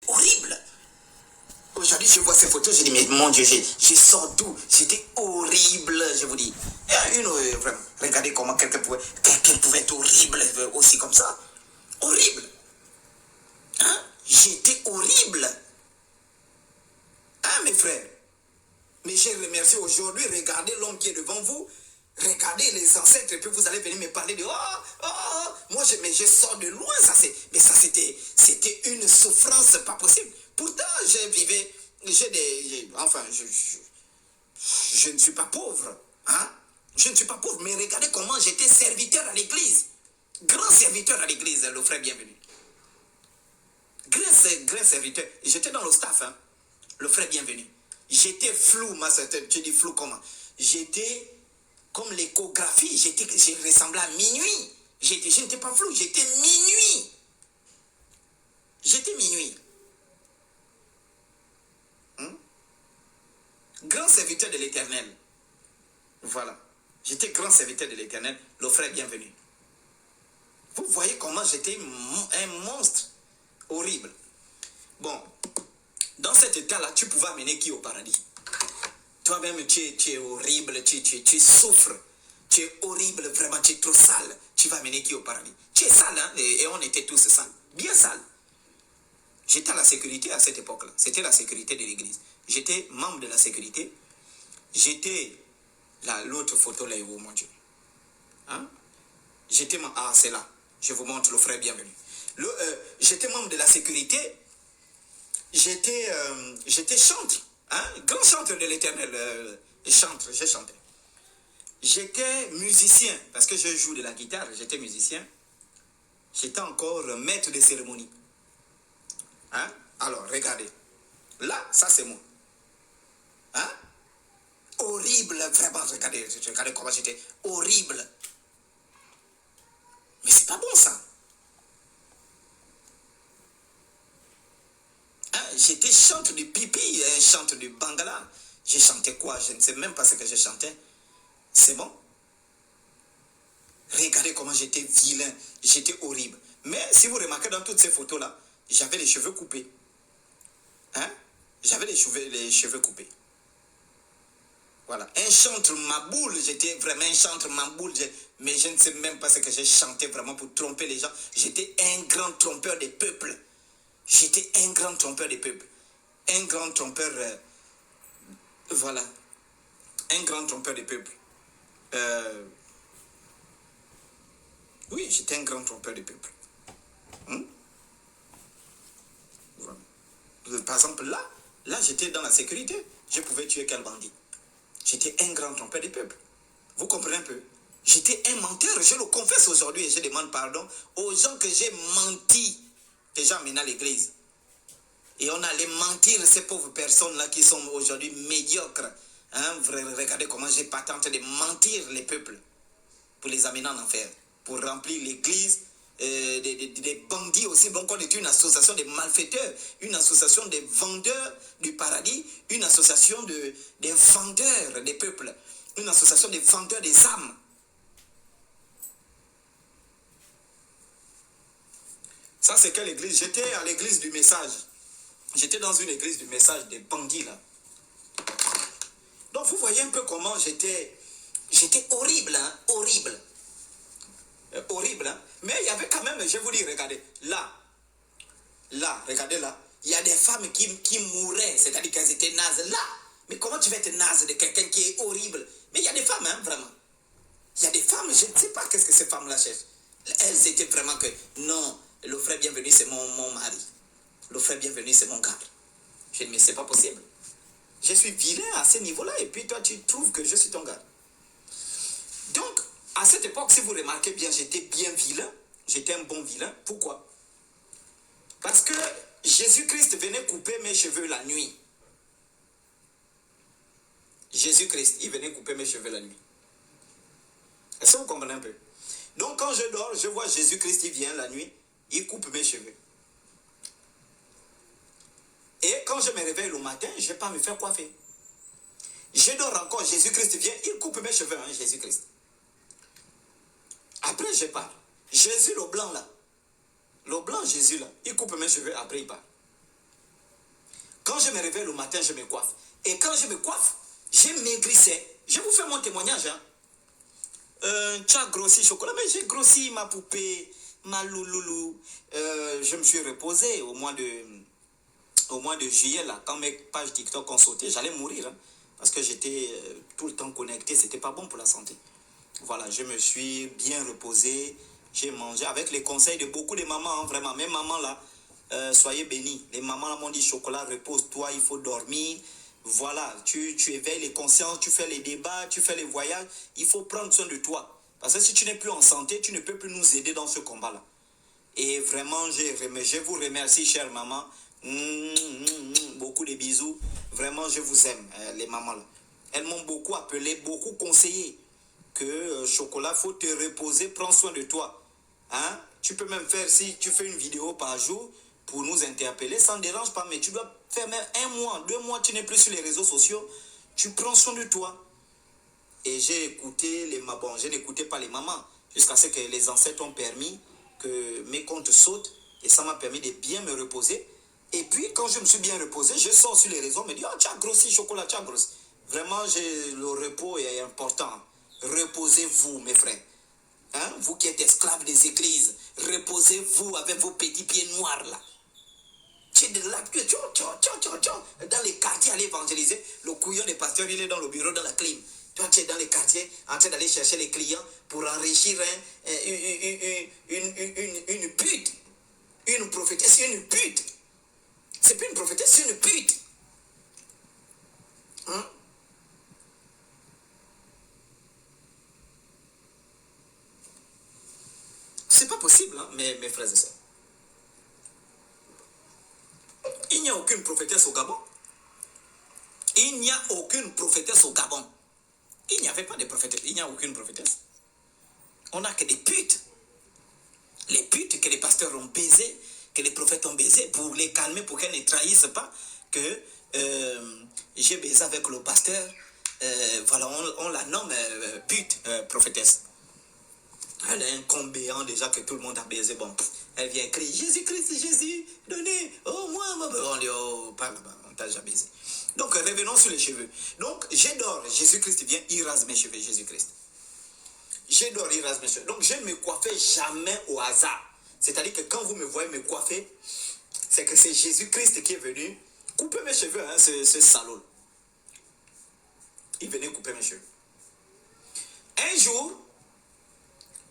horrible. Aujourd'hui, je vois ces photos, je dis, mais mon Dieu, je sors d'où? J'étais horrible, je vous dis. Vraiment, regardez comment quelqu'un pouvait être horrible aussi comme ça. Horrible. Hein? J'étais horrible. Hein, mes frères? Mais je remercie aujourd'hui, regardez l'homme qui est devant vous. Regardez les ancêtres et puis vous allez venir me parler de moi mais je sors de loin, mais ça c'était une souffrance pas possible. Pourtant je ne suis pas pauvre, hein? Je ne suis pas pauvre, mais regardez comment j'étais serviteur à l'église, grand serviteur à l'église, le frère bienvenu, grand serviteur. J'étais dans le staff, hein? Le frère bienvenu. J'étais flou, tu dis flou comment? J'étais comme l'échographie, je ressemblais à minuit. Je n'étais pas flou, j'étais minuit. J'étais minuit. Grand serviteur de l'Éternel. Voilà. J'étais grand serviteur de l'Éternel, le frère bienvenu. Vous voyez comment j'étais un monstre horrible. Bon, dans cet état-là, tu pouvais amener qui au paradis? Toi-même, tu es horrible, tu souffres. Tu es horrible, vraiment, tu es trop sale. Tu vas amener qui au paradis? Tu es sale, hein? Et on était tous sales. Bien sales. J'étais à la sécurité à cette époque-là. C'était la sécurité de l'église. J'étais membre de la sécurité. J'étais... L'autre photo là, mon Dieu. Hein? J'étais... c'est là. Je vous montre le frère bienvenu. J'étais membre de la sécurité. J'étais chantre. Hein? Grand chantre de l'Éternel. Je chantais. J'étais musicien, parce que je joue de la guitare, j'étais musicien. J'étais encore maître de cérémonie. Hein? Alors, regardez. Là, ça c'est moi. Hein? Horrible, vraiment, regardez comment j'étais horrible. Mais c'est pas bon ça. Hein? J'étais chanteur du pipi, chanteur du bangala. J'ai chanté quoi? Je ne sais même pas ce que je chantais. C'est bon? Regardez comment j'étais vilain, j'étais horrible. Mais si vous remarquez dans toutes ces photos-là, j'avais les cheveux coupés. Hein? J'avais les cheveux coupés. Voilà. Un chantre maboule, j'étais vraiment un chantre maboule, mais je ne sais même pas ce que j'ai chanté vraiment pour tromper les gens. J'étais un grand trompeur des peuples. J'étais un grand trompeur des peuples. Un grand trompeur... voilà. Un grand trompeur des peuples. Oui, j'étais un grand trompeur des peuples. Voilà. Par exemple, là, j'étais dans la sécurité. Je pouvais tuer quel bandit. J'étais un grand trompeur des peuples. Vous comprenez un peu? J'étais un menteur. Je le confesse aujourd'hui et je demande pardon aux gens que j'ai menti, que j'ai emmené à l'église. Et on allait mentir ces pauvres personnes-là qui sont aujourd'hui médiocres. Hein? Regardez comment j'ai patenté de mentir les peuples pour les amener en enfer, pour remplir l'église, des bandits aussi. Donc on était une association de malfaiteurs, une association des vendeurs du paradis, une association des vendeurs des peuples, une association des vendeurs des âmes. Ça c'est quelle église? J'étais à l'église du message. J'étais dans une église du message des bandits là. Donc vous voyez un peu comment j'étais horrible, hein, horrible. Horrible, hein? Mais il y avait quand même, je vous dis, regardez, là, regardez là, il y a des femmes qui mouraient, c'est-à-dire qu'elles étaient nazes, là. Mais comment tu vas être naze de quelqu'un qui est horrible? Mais il y a des femmes, hein, vraiment. Il y a des femmes, je ne sais pas qu'est-ce que ces femmes-là cherchent. Elles étaient vraiment que, non, le frère bienvenu, c'est mon mari. Le frère bienvenu, c'est mon gars. Je dis, mais c'est pas possible. Je suis vilain à ce niveau-là, et puis toi, tu trouves que je suis ton gars. Donc, à cette époque, si vous remarquez bien, j'étais bien vilain. J'étais un bon vilain. Pourquoi? Parce que Jésus-Christ venait couper mes cheveux la nuit. Jésus-Christ, il venait couper mes cheveux la nuit. Est-ce que vous comprenez un peu? Donc, quand je dors, je vois Jésus-Christ, il vient la nuit, il coupe mes cheveux. Et quand je me réveille le matin, je ne vais pas me faire coiffer. Je dors encore, Jésus-Christ vient, il coupe mes cheveux, hein, Jésus-Christ. Après, je pars. Jésus, le blanc là. Le blanc Jésus là, il coupe mes cheveux, après il part. Quand je me réveille le matin, je me coiffe. Et quand je me coiffe, j'ai maigrissé. Je vous fais mon témoignage. Hein. Tu as grossi chocolat, mais j'ai grossi ma poupée, ma louloulou. Je me suis reposé au mois de juillet, là, quand mes pages TikTok ont sauté, j'allais mourir. Hein, parce que j'étais tout le temps connecté, c'était pas bon pour la santé. Voilà, je me suis bien reposé, j'ai mangé avec les conseils de beaucoup de mamans, hein, vraiment. Mes mamans là, soyez bénis. Les mamans là m'ont dit chocolat, repose-toi, il faut dormir. Voilà, tu éveilles les consciences, tu fais les débats, tu fais les voyages. Il faut prendre soin de toi. Parce que si tu n'es plus en santé, tu ne peux plus nous aider dans ce combat-là. Et vraiment, je vous remercie, chère maman. Beaucoup de bisous. Vraiment, je vous aime, les mamans là. Elles m'ont beaucoup appelé, beaucoup conseillé que chocolat, faut te reposer, prends soin de toi. Hein? Tu peux même faire, si tu fais une vidéo par jour pour nous interpeller, ça ne dérange pas, mais tu dois faire même 1 mois, 2 mois, tu n'es plus sur les réseaux sociaux, tu prends soin de toi. Et j'ai écouté les mamans, bon, je n'écoutais pas les mamans, jusqu'à ce que les ancêtres ont permis que mes comptes sautent, et ça m'a permis de bien me reposer. Et puis, quand je me suis bien reposé, je sors sur les réseaux, on me dit, oh, tu as grossi, chocolat, tu as grossi. Vraiment, le repos est important. Reposez-vous, mes frères. Hein? Vous qui êtes esclaves des églises, reposez-vous avec vos petits pieds noirs là. Tu es de là, dans les quartiers, aller évangéliser. Le couillon des pasteurs, il est dans le bureau, dans la clim. Toi, tu es dans les quartiers, en train d'aller chercher les clients pour enrichir une pute. Une prophétesse, une pute. C'est plus une prophétesse, c'est une pute. Hein? C'est pas possible, hein, mes frères et sœurs. Il n'y a aucune prophétesse au Gabon. Il n'y a aucune prophétesse au Gabon. Il n'y avait pas de prophétesse. Il n'y a aucune prophétesse. On n'a que des putes. Les putes que les pasteurs ont baisées, que les prophètes ont baisées, pour les calmer, pour qu'elles ne trahissent pas que j'ai baisé avec le pasteur. Voilà, on la nomme pute, prophétesse. Elle a un combéant déjà que tout le monde a baisé. Bon, elle vient crier Jésus-Christ, Jésus, donnez, oh moi, on dit, oh, pas là-bas, on t'a déjà baisé. Donc, revenons sur les cheveux. Donc, j'adore, Jésus-Christ vient, il rase mes cheveux, Jésus-Christ. J'adore, il rase mes cheveux. Donc, je ne me coiffais jamais au hasard. C'est-à-dire que quand vous me voyez me coiffer, c'est que c'est Jésus-Christ qui est venu couper mes cheveux, hein, ce salaud. Il venait couper mes cheveux. Un jour,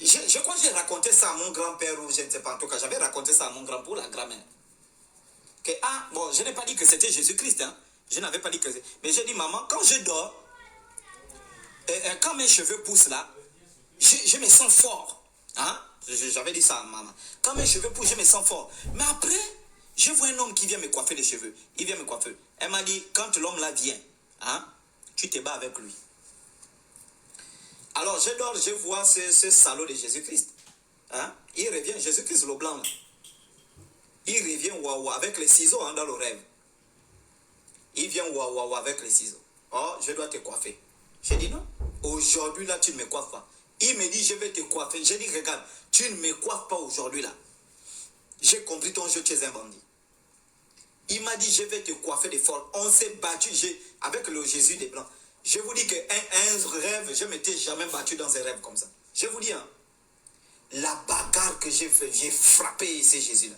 je crois que j'ai raconté ça à mon grand-père, ou je ne sais pas, en tout cas, j'avais raconté ça à mon grand-père, la grand-mère. Que, bon, je n'ai pas dit que c'était Jésus-Christ, hein. Je n'avais pas dit que c'était. Mais j'ai dit, maman, quand je dors, quand mes cheveux poussent là, je me sens fort. Hein? J'avais dit ça à maman. Quand mes cheveux poussent, je me sens fort. Mais après, je vois un homme qui vient me coiffer les cheveux. Il vient me coiffer. Elle m'a dit, quand l'homme là vient, hein, tu te bats avec lui. Alors, je dors, je vois ce salaud de Jésus-Christ. Hein? Il revient, Jésus-Christ le blanc. Là. Il revient waouh avec les ciseaux hein, dans le rêve. Il vient waouh avec les ciseaux. Oh, je dois te coiffer. J'ai dit non. Aujourd'hui, là, tu ne me coiffes pas. Il me dit, je vais te coiffer. J'ai dit, regarde, tu ne me coiffes pas aujourd'hui, là. J'ai compris ton jeu, tu es un bandit. Il m'a dit, je vais te coiffer de fort. On s'est battu avec le Jésus des Blancs. Je vous dis qu'un rêve, je ne m'étais jamais battu dans un rêve comme ça. Je vous dis, hein, la bagarre que j'ai fait, j'ai frappé ce Jésus-là.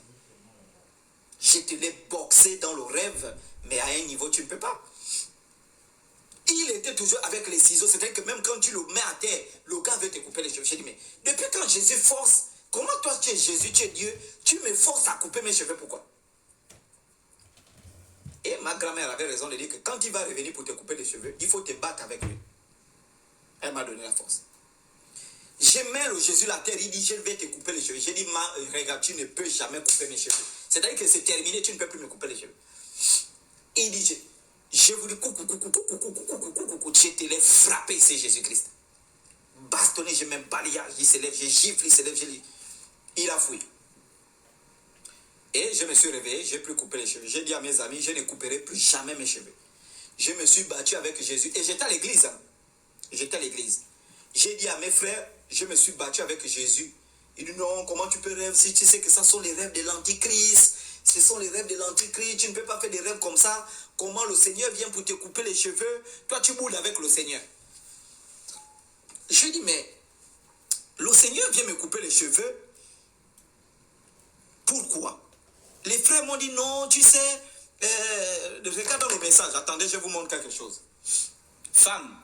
Je te l'ai boxé dans le rêve, mais à un niveau, tu ne peux pas. Il était toujours avec les ciseaux, c'est-à-dire que même quand tu le mets à terre, le gars veut te couper les cheveux. J'ai dit, mais depuis quand Jésus force, comment toi tu es Jésus, tu es Dieu, tu me forces à couper mes cheveux, pourquoi? Et ma grand-mère avait raison de dire que quand il va revenir pour te couper les cheveux, il faut te battre avec lui. Elle m'a donné la force. Je mets le Jésus à la terre, il dit, je vais te couper les cheveux. J'ai dit, regarde, tu ne peux jamais couper mes cheveux. C'est-à-dire que c'est terminé, tu ne peux plus me couper les cheveux. Il dit, je vous dis, coucou, je te l'ai frappé, c'est Jésus-Christ. Bastonné, je mets balayage, il se lève, je gifle, il se lève, il a fouillé. Et je me suis réveillé, je n'ai plus coupé les cheveux. J'ai dit à mes amis, je ne couperai plus jamais mes cheveux. Je me suis battu avec Jésus. Et j'étais à l'église. Hein. J'étais à l'église. J'ai dit à mes frères, je me suis battu avec Jésus. Il dit non, comment tu peux rêver si tu sais que ça sont les rêves de l'antichrist. Ce sont les rêves de l'antichrist. Tu ne peux pas faire des rêves comme ça. Comment le Seigneur vient pour te couper les cheveux? Toi, tu boules avec le Seigneur. Je dis, mais le Seigneur vient me couper les cheveux. Pourquoi? Les frères m'ont dit, non, tu sais, regarde dans le message. Attendez, je vous montre quelque chose. Femme,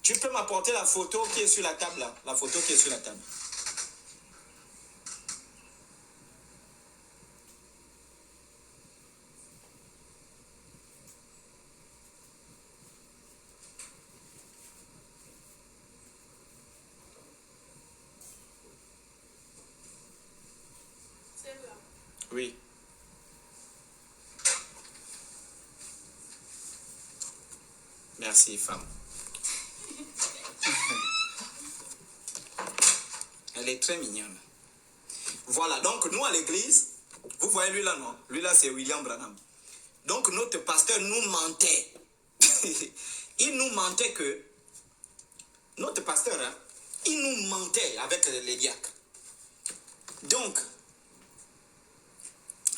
tu peux m'apporter la photo qui est sur la table là. La photo qui est sur la table. Oui. Merci, femme. Elle est très mignonne. Voilà, donc nous à l'église, vous voyez lui là, non? Lui là, c'est William Branham. Donc notre pasteur nous mentait. Il nous mentait que... Notre pasteur, hein, il nous mentait avec les diacres. Donc,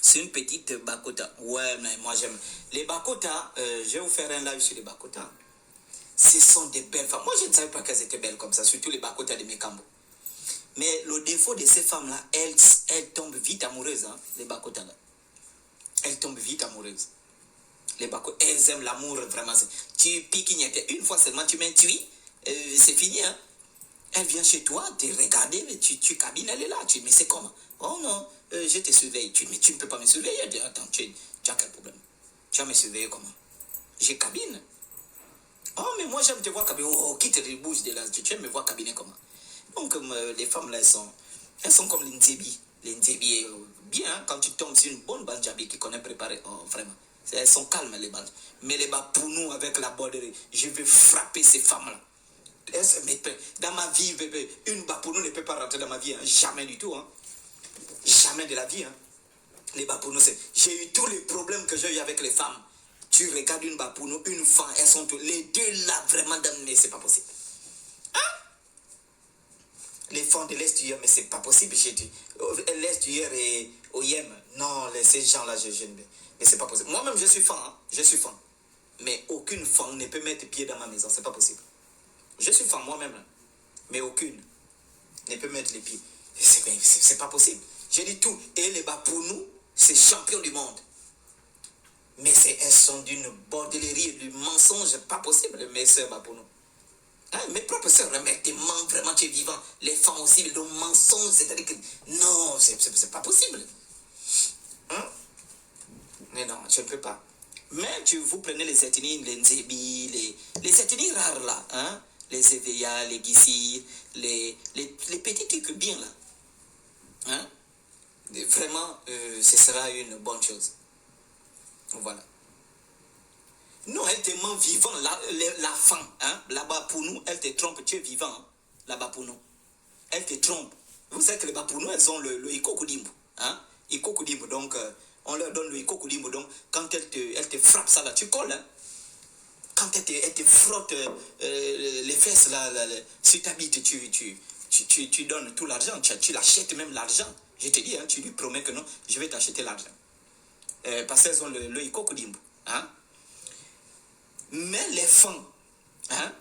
c'est une petite Bakota. Ouais, mais moi j'aime. Les Bakota, je vais vous faire un live sur les Bakota. Ce sont des belles femmes. Moi, je ne savais pas qu'elles étaient belles comme ça, surtout les Bakota de Mekambo. Mais le défaut de ces femmes-là, elles tombent vite amoureuses, hein, les Bakota là. Elles tombent vite amoureuses. Les Bakota, elles aiment l'amour vraiment. Tu piques une fois seulement, tu mets tu c'est fini, hein. Elle vient chez toi, te regarder, mais tu cabines, elle est là. Tu dis, mais c'est comment? Oh non, je te surveille. Mais tu ne peux pas me surveiller. Elle dit, attends, tu as quel problème? Tu vas me surveiller comment? Je cabine. Oh, mais moi j'aime te voir cabiner. Oh, quitte les bouches de là. Tu aimes me voir cabiner comment? Donc, les femmes là, elles sont comme les Nzebi. Les Nzebi, bien, hein, quand tu tombes sur une bonne banjabi qui connaît préparer, oh, vraiment. Elles sont calmes, les bandes. Mais les bas pour nous, avec la borderie, je vais frapper ces femmes-là. Dans ma vie, une Bapounou ne peut pas rentrer dans ma vie, hein. Jamais du tout, hein. Jamais de la vie, hein. Les Bapounou, j'ai eu tous les problèmes que j'ai eu avec les femmes. Tu regardes une Bapounou, une femme, elles sont toutes, les deux là, vraiment, mais c'est pas possible. Hein? Les femmes de l'Est hier, mais c'est pas possible, j'ai dit. L'Est hier et au Yémen, non, ces gens-là, mais c'est pas possible. Moi-même, je suis fan, hein. Je suis fan. Mais aucune femme ne peut mettre pied dans ma maison, c'est pas possible. Je suis femme moi-même, mais aucune ne peut mettre les pieds. C'est pas possible. J'ai dit tout. Et les bas pour nous, c'est champion du monde. Mais elles sont d'une bordellerie et du mensonge pas possible, mes soeurs bas pour nous. Hein, mes propres soeurs, mais tu mens vraiment, tu es vivant. Les femmes aussi, le mensonge, c'est-à-dire que non, c'est pas possible. Hein? Mais non, je ne peux pas. Mais vous prenez les ethnies, les Nzebi, les ethnies rares là, hein? Les Eveya, les Gissi, les petits trucs bien là. Hein? Vraiment, ce sera une bonne chose. Voilà. Non, elle te ment vivant, la femme, hein? Là-bas pour nous, elle te trompe, tu es vivant, hein? Là-bas pour nous. Elle te trompe. Vous savez que les bas pour nous, elles ont le Ikokudimbo. Hein? Ikokudimbo, donc on leur donne le Ikokudimbo. Donc quand elle te frappe ça là, tu colles, hein? Quand elle te frotte les fesses là, sur ta bite, tu donnes tout l'argent, tu l'achètes même l'argent. Je te dis, hein, tu lui promets que non, je vais t'acheter l'argent. Parce qu'elles ont le Ikokudimbo. Hein? Mais les femmes, hein,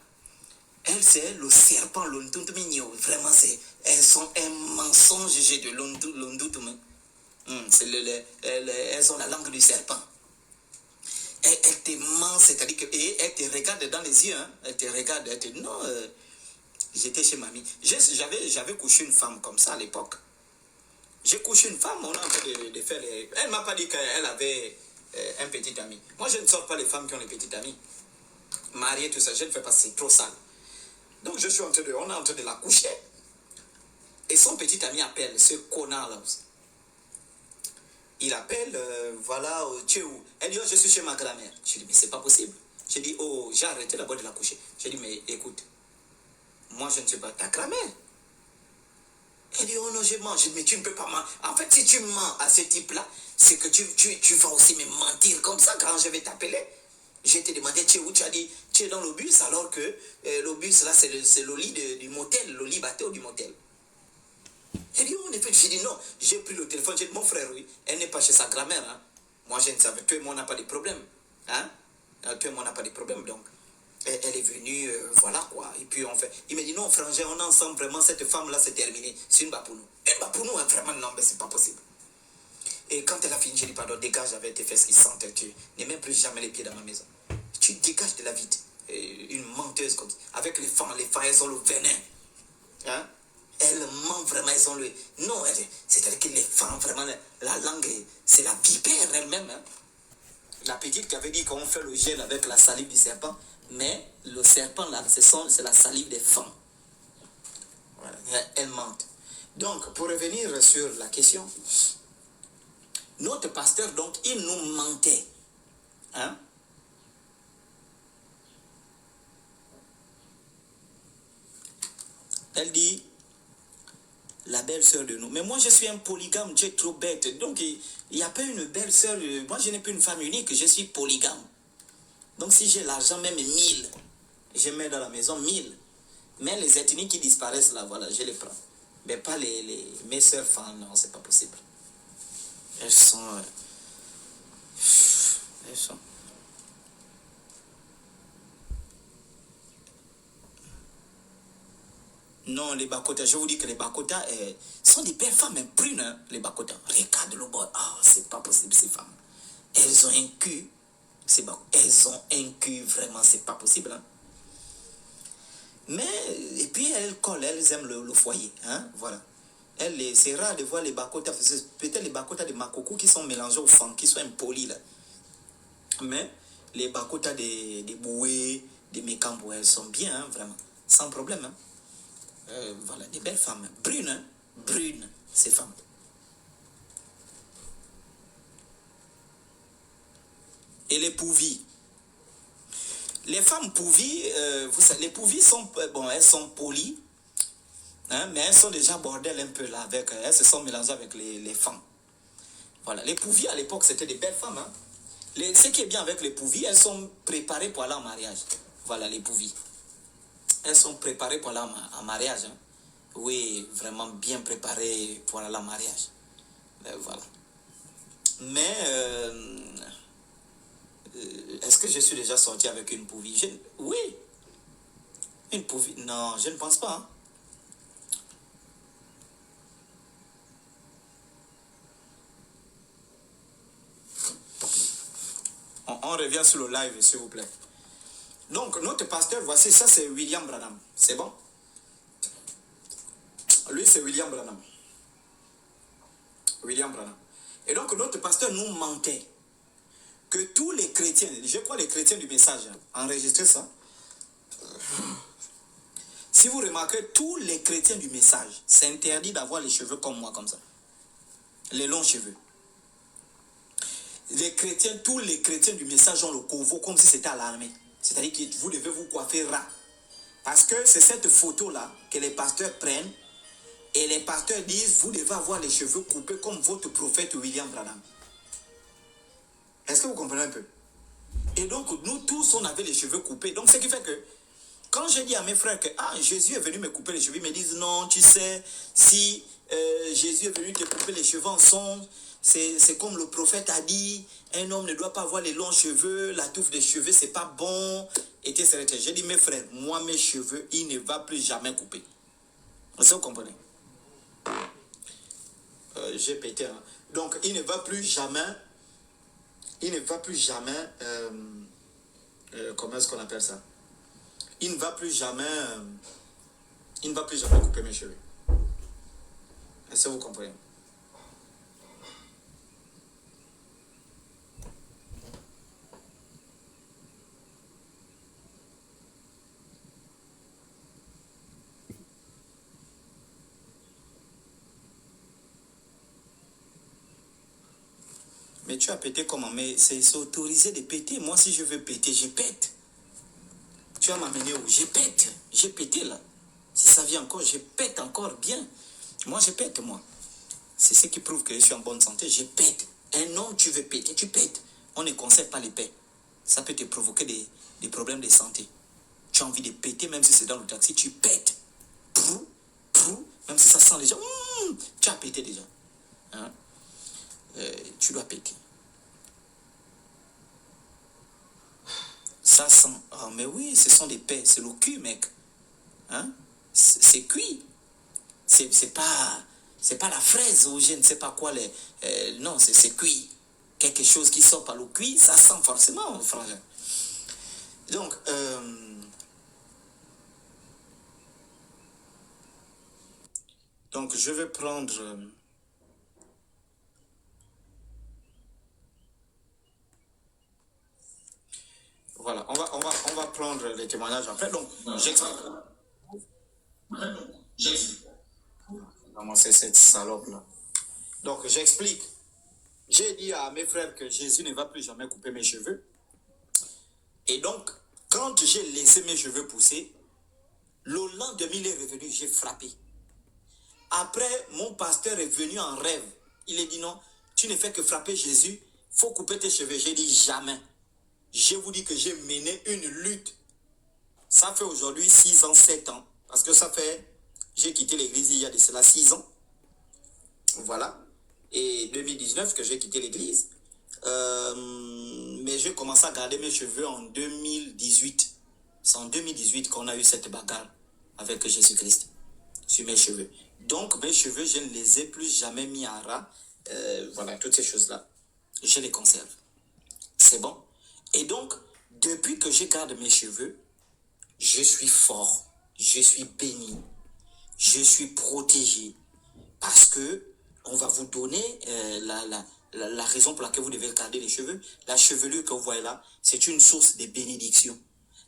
elles, c'est le serpent, l'ondoutumigno. Vraiment, elles sont un mensonge de l'ondoutumigno. Elles ont la langue du serpent. Elle te ment, c'est-à-dire qu'elle te regarde dans les yeux, hein, elle te regarde, elle te dit non, j'étais chez mamie. J'avais couché une femme comme ça à l'époque. J'ai couché une femme, on a en train de faire les... Elle ne m'a pas dit qu'elle avait un petit ami. Moi, je ne sors pas les femmes qui ont des petits amis. Mariée, tout ça, je ne fais pas, c'est trop sale. Donc, on est en train de la coucher. Et son petit ami appelle, ce connard-là. Il appelle, voilà, tu es où? Elle dit, oh, je suis chez ma grand-mère. Je dis, mais c'est pas possible. J'ai dit, oh, j'ai arrêté d'abord de la coucher. J'ai dit, mais écoute, moi je ne suis pas ta grand-mère. Elle dit, oh non, je mens. Je dis, mais tu ne peux pas mentir. En fait, si tu mens à ce type-là, c'est que tu vas aussi me mentir comme ça quand je vais t'appeler. Je t'ai demandé, tu es où? Tu as dit, tu es dans le bus, alors que le bus, là, c'est le lit du motel, le lit bateau du motel. Elle dit, en effet, j'ai dit non. J'ai pris le téléphone, j'ai dit, mon frère, oui, elle n'est pas chez sa grand-mère. Hein. Moi, je ne savais, toi et moi, on n'a pas de problème. Hein? Toi et moi, on n'a pas de problème, donc. Elle est venue, voilà quoi. Et puis on fait. Il me dit non, frangin, on est ensemble, vraiment, cette femme-là, c'est terminé. C'est une bapounou. Une bapounou, hein, vraiment, non, mais c'est pas possible. Et quand elle a fini, j'ai dit, pardon, dégage avec tes fesses qui sentent. Tu n'es même plus jamais les pieds dans ma maison. Tu dégages de la vie. Une menteuse comme ça. Avec les femmes, elles ont le venin. Hein? Elles mentent vraiment, elles ont le... Non, c'est-à-dire que les femmes, vraiment, la langue, c'est la vipère elle-même. Hein? La petite qui avait dit qu'on fait le gel avec la salive du serpent, mais le serpent, là, c'est la salive des femmes. Voilà. Elles mentent. Donc, pour revenir sur la question, notre pasteur, donc, il nous mentait. Hein? Elle dit, la belle-sœur de nous. Mais moi, je suis un polygame, tu es trop bête. Donc, il n'y a pas une belle-sœur. Moi, je n'ai pas une femme unique, je suis polygame. Donc, si j'ai l'argent, même 1000, je mets dans la maison 1000. Mais les ethniques qui disparaissent là, voilà, je les prends. Mais pas mes sœurs femmes, non, c'est pas possible. Elles sont... Non, les Bakota, je vous dis que les Bakota sont des belles femmes, brunes, hein, les Bakota. Regarde le bord. Ah, c'est pas possible, ces femmes. Elles ont un cul. Elles ont un cul, vraiment, c'est pas possible. Hein. Mais, et puis elles collent, elles aiment le foyer. Hein, voilà. C'est rare de voir les Bakota. Peut-être les Bakota de Makoko qui sont mélangés aux femmes, qui sont impolis là. Mais les Bakota des Boué, des Mekambo, elles sont bien, hein, vraiment. Sans problème. Hein. Voilà, des belles femmes. Brunes, hein? Brunes, ces femmes. Et les pouvis. Les femmes pouvis, vous savez, les pouvis sont, bon, elles sont polies, hein, mais elles sont déjà bordel un peu là, elles se sont mélangées avec les femmes. Voilà, les pouvis à l'époque, c'était des belles femmes. Hein. Ce qui est bien avec les pouvis, elles sont préparées pour aller en mariage. Voilà, les pouvis. Elles sont préparées pour aller en mariage. Hein. Oui, vraiment bien préparées pour aller en mariage. Voilà. Mais, est-ce que je suis déjà sorti avec une pouvie? Oui. Une pouvie? Non, je ne pense pas. Hein. On revient sur le live, s'il vous plaît. Donc, notre pasteur, voici, ça c'est William Branham. C'est bon? Lui, c'est William Branham. William Branham. Et donc, notre pasteur nous mentait que tous les chrétiens, je crois les chrétiens du message, enregistrez ça. Si vous remarquez, tous les chrétiens du message, c'est interdit d'avoir les cheveux comme moi, comme ça. Les longs cheveux. Tous les chrétiens du message ont le covo comme si c'était à l'armée. C'est-à-dire que vous devez vous coiffer ras. Parce que c'est cette photo-là que les pasteurs prennent et les pasteurs disent, vous devez avoir les cheveux coupés comme votre prophète William Branham. Est-ce que vous comprenez un peu? Et donc, nous tous, on avait les cheveux coupés. Donc, ce qui fait que, quand je dis à mes frères que Jésus est venu me couper les cheveux, ils me disent, non, tu sais, si Jésus est venu te couper les cheveux en songe, c'est comme le prophète a dit, un homme ne doit pas avoir les longs cheveux, la touffe des cheveux, c'est pas bon, etc. J'ai dit, mes frères, moi, mes cheveux, il ne va plus jamais couper. Est-ce que vous comprenez? J'ai pété. Hein. Donc, il ne va plus jamais, comment est-ce qu'on appelle ça? Il ne va plus jamais couper mes cheveux. Est-ce que vous comprenez? Mais tu as pété comment? Mais c'est autorisé de péter. Moi, si je veux péter, je pète. Tu vas m'amener où? Je pète. J'ai pété là. Si ça vient encore, je pète encore bien. Moi, je pète, moi. C'est ce qui prouve que je suis en bonne santé. Je pète. Un homme, tu veux péter, tu pètes. On ne conseille pas les pets. Ça peut te provoquer des problèmes de santé. Tu as envie de péter, même si c'est dans le taxi, tu pètes. Prou, prou, même si ça sent déjà. Tu as pété déjà. Hein? Tu dois péter. Ça sent. Oh, mais oui, ce sont des paix. C'est le cul, mec. Hein? C'est cuit. C'est pas la fraise ou je ne sais pas quoi. Non, c'est cuit. Quelque chose qui sort par le cuit, ça sent forcément, frère. Donc, je vais prendre... Voilà, on va prendre les témoignages après. Donc, j'explique. Comment c'est cette salope-là? Donc, j'explique. J'ai dit à mes frères que Jésus ne va plus jamais couper mes cheveux. Et donc, quand j'ai laissé mes cheveux pousser, le lendemain, il est revenu, j'ai frappé. Après, mon pasteur est venu en rêve. Il a dit non, tu ne fais que frapper Jésus, il faut couper tes cheveux. J'ai dit jamais. Je vous dis que j'ai mené une lutte. Ça fait aujourd'hui 6 ans, 7 ans. Parce que ça fait, j'ai quitté l'église il y a de cela 6 ans. Voilà. Et 2019 que j'ai quitté l'église. Mais j'ai commencé à garder mes cheveux en 2018. C'est en 2018 qu'on a eu cette bagarre avec Jésus-Christ sur mes cheveux. Donc mes cheveux, je ne les ai plus jamais mis à ras. Voilà, toutes ces choses-là, je les conserve. C'est bon. Et donc, depuis que je garde mes cheveux, je suis fort, je suis béni, je suis protégé. Parce que on va vous donner la raison pour laquelle vous devez garder les cheveux. La chevelure que vous voyez là, c'est une source de bénédiction.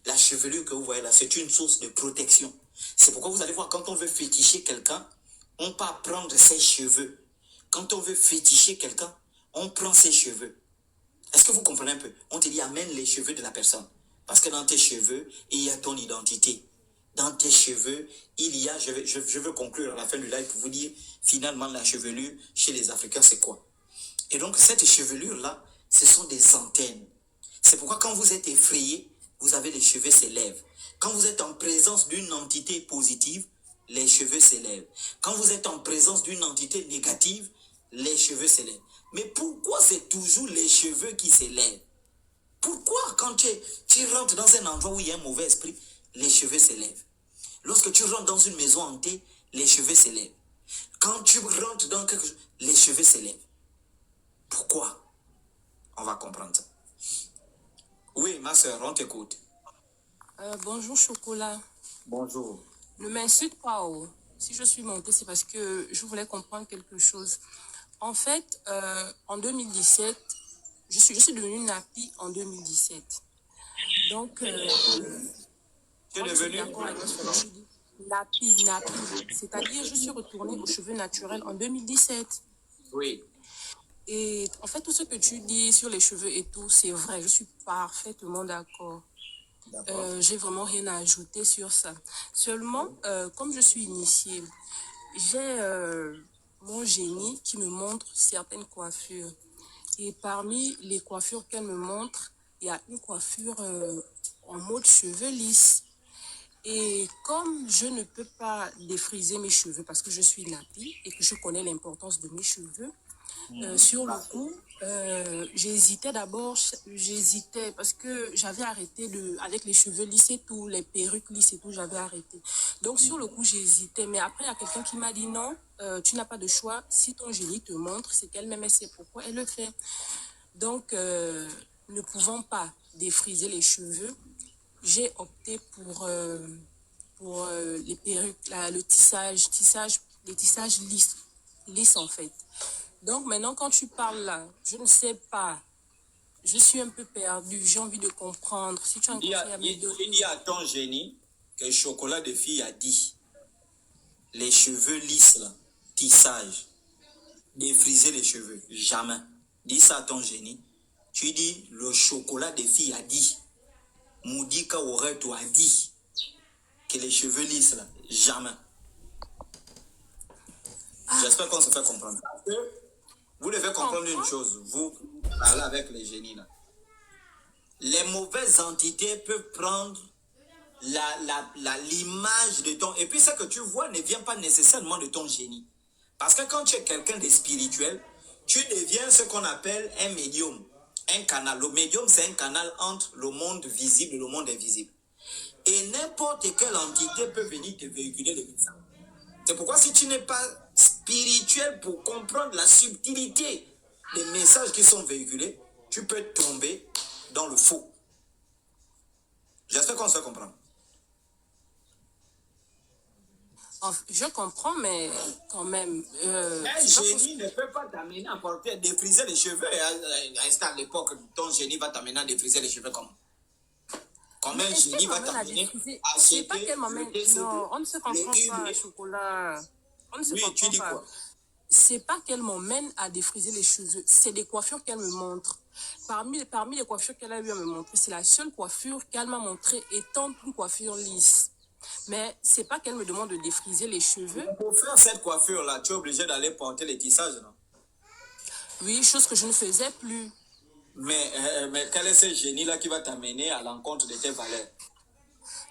La chevelure que vous voyez là, c'est une source de protection. C'est pourquoi vous allez voir, quand on veut féticher quelqu'un, on peut prendre ses cheveux. Quand on veut féticher quelqu'un, on prend ses cheveux. Est-ce que vous comprenez un peu? On te dit, amène les cheveux de la personne. Parce que dans tes cheveux, il y a ton identité. Dans tes cheveux, il y a, je veux conclure à la fin du live pour vous dire, finalement, la chevelure chez les Africains, c'est quoi? Et donc, cette chevelure-là, ce sont des antennes. C'est pourquoi quand vous êtes effrayé, vous avez les cheveux s'élèvent. Quand vous êtes en présence d'une entité positive, les cheveux s'élèvent. Quand vous êtes en présence d'une entité négative, les cheveux s'élèvent. Mais pourquoi c'est toujours les cheveux qui s'élèvent? Pourquoi quand tu rentres dans un endroit où il y a un mauvais esprit, les cheveux s'élèvent? Lorsque tu rentres dans une maison hantée, les cheveux s'élèvent. Quand tu rentres dans quelque chose, les cheveux s'élèvent. Pourquoi? On va comprendre ça. Oui, ma soeur, on t'écoute. Bonjour Chocolat. Bonjour. Ne m'insulte pas. Oh. Si je suis montée, c'est parce que je voulais comprendre quelque chose. En fait, en 2017, je suis devenue Napi en 2017. Donc, Tu es devenu Napi. C'est-à-dire, je suis retournée aux cheveux naturels en 2017. Oui. Et en fait, tout ce que tu dis sur les cheveux et tout, c'est vrai. Je suis parfaitement d'accord. J'ai vraiment rien à ajouter sur ça. Seulement, comme je suis initiée, j'ai mon génie qui me montre certaines coiffures. Et parmi les coiffures qu'elle me montre, il y a une coiffure en mode cheveux lisses. Et comme je ne peux pas défriser mes cheveux parce que je suis nappie et que je connais l'importance de mes cheveux, sur le coup, j'hésitais parce que j'avais arrêté avec les cheveux lisses et tout, les perruques lisses et tout, j'avais arrêté. Donc sur le coup, j'hésitais. Mais après, il y a quelqu'un qui m'a dit non, tu n'as pas de choix. Si ton génie te montre, c'est qu'elle-même, elle sait pourquoi elle le fait. Donc, ne pouvant pas défriser les cheveux, j'ai opté pour les perruques, les tissages lisses en fait. Donc maintenant, quand tu parles là, je ne sais pas. Je suis un peu perdue. J'ai envie de comprendre. Si tu as un conseil à me donner. Il y a ton génie que Chocolat de fille a dit. Les cheveux lisses là, tissage, défriser les cheveux, jamais. Dis ça à ton génie. Tu dis le chocolat de fille a dit. Moudika Oreto a dit que les cheveux lisses là, jamais. J'espère qu'on se fait comprendre. Vous devez comprendre une chose, vous parlez avec les génies là. Les mauvaises entités peuvent prendre l'image de ton... Et puis ce que tu vois ne vient pas nécessairement de ton génie. Parce que quand tu es quelqu'un de spirituel, tu deviens ce qu'on appelle un médium, un canal. Le médium, c'est un canal entre le monde visible et le monde invisible. Et n'importe quelle entité peut venir te véhiculer le message. C'est pourquoi si tu n'es pas spirituel pour comprendre la subtilité des messages qui sont véhiculés, tu peux tomber dans le faux. J'espère qu'on se fait comprendre. Je comprends, mais quand même... un génie ne peut pas t'amener à porter, défriser les cheveux. À l'époque, ton génie va t'amener à défriser les cheveux comment? Comme un génie va t'amener à c'est pas qu'elle m'amène. Non, on ne se comprend pas, Chocolat. On ne se comprend pas. Quoi? C'est pas qu'elle m'emmène à défriser les cheveux, c'est des coiffures qu'elle me montre. Parmi les coiffures qu'elle a eu à me montrer, c'est la seule coiffure qu'elle m'a montrée étant une coiffure lisse. Mais c'est pas qu'elle me demande de défriser les cheveux. Pour faire cette coiffure-là, tu es obligé d'aller porter les tissages, non? Oui, chose que je ne faisais plus. Mais quel est ce génie-là qui va t'amener à l'encontre de tes valeurs?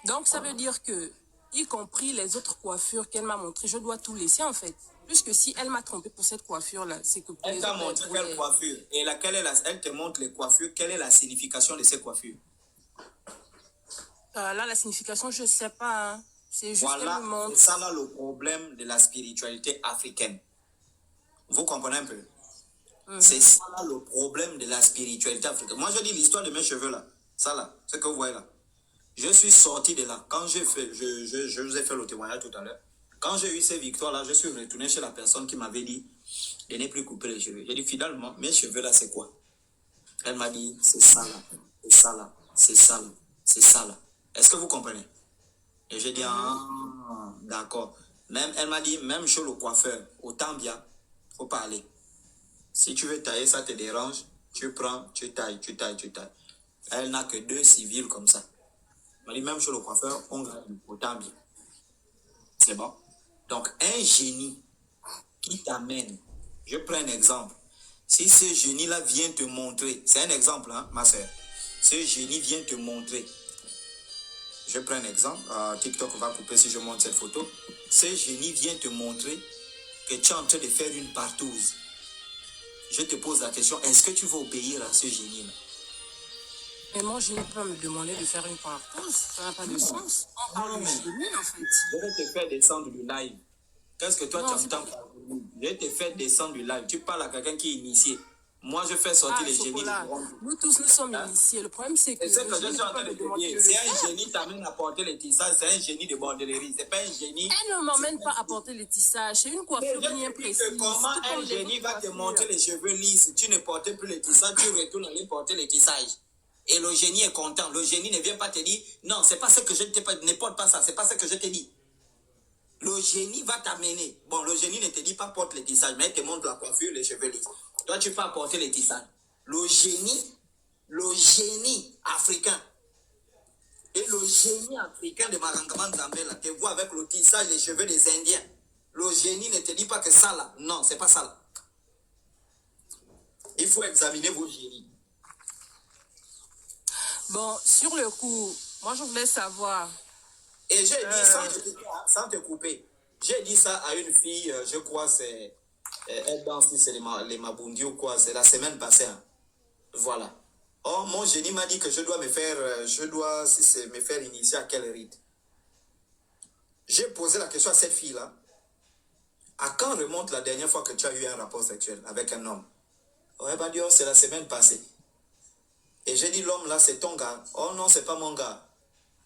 Donc, ça veut dire que, y compris les autres coiffures qu'elle m'a montrées, je dois tout laisser, en fait. Puisque si elle m'a trompé pour cette coiffure-là, c'est que... Elle t'a montré quelle coiffure? Et elle te montre les coiffures. Quelle est la signification de ces coiffures? Là, la signification, je ne sais pas. Hein. C'est juste voilà, qu'elle me montre. C'est ça là le problème de la spiritualité africaine. Vous comprenez un peu? C'est ça là le problème de la spiritualité africaine. Moi, je dis l'histoire de mes cheveux là. Ça là, ce que vous voyez là. Je suis sorti de là. Quand j'ai fait, je vous ai fait le témoignage tout à l'heure. Quand j'ai eu ces victoires-là, je suis retourné chez la personne qui m'avait dit de ne plus couper les cheveux. J'ai dit finalement, mes cheveux là, c'est quoi? Elle m'a dit, c'est ça là, c'est ça là, c'est ça là, c'est ça là. Est-ce que vous comprenez? Et j'ai dit, ah, d'accord. Même, elle m'a dit, même chez le coiffeur, autant bien, faut pas aller. Si tu veux tailler, ça te dérange, tu prends, tu tailles, tu tailles, tu tailles. Elle n'a que 2 civils comme ça. Elle m'a dit, même chez le coiffeur, on gagne autant bien. C'est bon? Donc, un génie qui t'amène, je prends un exemple. Si ce génie-là vient te montrer, c'est un exemple, hein, ma soeur. Ce génie vient te montrer. Je prends un exemple. TikTok va couper si je montre cette photo. Ce génie vient te montrer que tu es en train de faire une partouze. Je te pose la question, est-ce que tu vas obéir à ce génie-là? Mais moi, je ne peux pas me demander de faire une partouze. Ça n'a pas de sens. On parle de génie, en fait. Je vais te faire descendre du live. Qu'est-ce que toi, tu entends? Je vais te faire descendre du live. Tu parles à quelqu'un qui est initié. Moi, je fais sortir les génies. Nous tous, nous sommes initiés. Le problème, c'est que... C'est ce que je suis en train de te dire. Si un génie t'amène à porter les tissages, c'est un génie de bordellerie. C'est pas un génie... Elle ne m'emmène pas à porter les tissages. C'est une coiffure bien précise. Comment un génie va te montrer les cheveux lisses? Tu ne portais plus les tissages, tu retournes aller porter les tissages. Et le génie est content. Le génie ne vient pas te dire, non, c'est pas ce que je t'ai pas, ne porte pas ça, c'est pas ce que je t'ai dit. Le génie va t'amener. Bon, le génie ne te dit pas porte les tissages, mais il te montre la coiffure, les cheveux lisses. Toi, tu peux apporter les tissages. Le génie africain. Et le génie africain de Marangaman Zambela te voit avec le tissage, les cheveux des Indiens. Le génie ne te dit pas que ça là. Non, c'est pas ça là. Il faut examiner vos génies. Bon, sur le coup, moi je voulais savoir. Et j'ai dit, sans te couper, j'ai dit ça à une fille, je crois c'est... Elle danse, c'est les Mabundi ou quoi, c'est la semaine passée. Hein. Voilà. Oh, mon génie m'a dit que je dois me faire, me faire initier à quel rite. J'ai posé la question à cette fille-là. À quand remonte la dernière fois que tu as eu un rapport sexuel avec un homme? Oh, elle m'a dit, oh, c'est la semaine passée. Et j'ai dit, l'homme là, c'est ton gars. Oh non, c'est pas mon gars.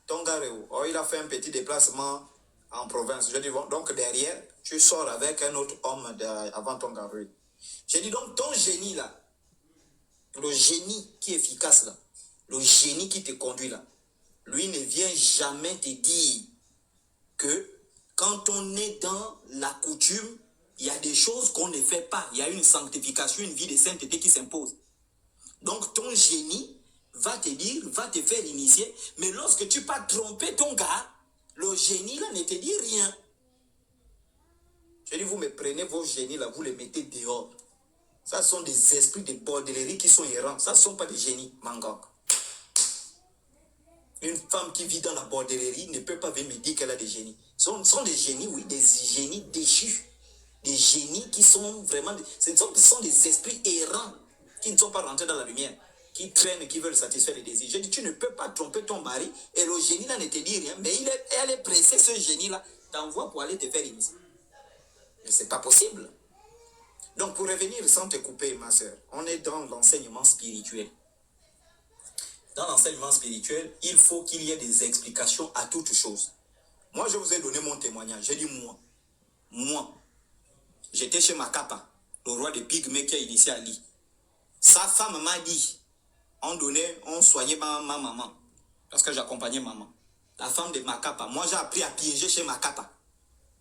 Ton gars, oh, il a fait un petit déplacement en province. Je dis, bon, donc derrière, tu sors avec un autre homme avant ton gars. J'ai dit, donc ton génie là, le génie qui est efficace là, le génie qui te conduit là, lui ne vient jamais te dire que quand on est dans la coutume, il y a des choses qu'on ne fait pas. Il y a une sanctification, une vie de sainteté qui s'impose. Donc ton génie va te dire, va te faire initier, mais lorsque tu pas tromper ton gars, le génie là ne te dit rien. Je dis, vous me prenez vos génies là, vous les mettez dehors. Ça sont des esprits de bordellerie qui sont errants. Ça ne sont pas des génies, Mangok. Une femme qui vit dans la bordellerie ne peut pas venir me dire qu'elle a des génies. Ce sont des génies, oui, des génies déchus. des génies qui sont vraiment... Ce sont des esprits errants qui ne sont pas rentrés dans la lumière, qui traînent, qui veulent satisfaire les désirs. J'ai dit, tu ne peux pas tromper ton mari et le génie là ne te dit rien, mais elle est pressée, ce génie-là t'envoie pour aller te faire initier. Mais c'est pas possible. Donc pour revenir sans te couper, ma soeur, on est dans l'enseignement spirituel. Dans l'enseignement spirituel, il faut qu'il y ait des explications à toutes choses. Moi, je vous ai donné mon témoignage. J'ai dit moi, j'étais chez Makapa, le roi des Pygmées qui a initié Ali. Sa femme m'a dit, on soignait ma maman, parce que j'accompagnais maman. La femme de Makapa, moi j'ai appris à piéger chez Makapa.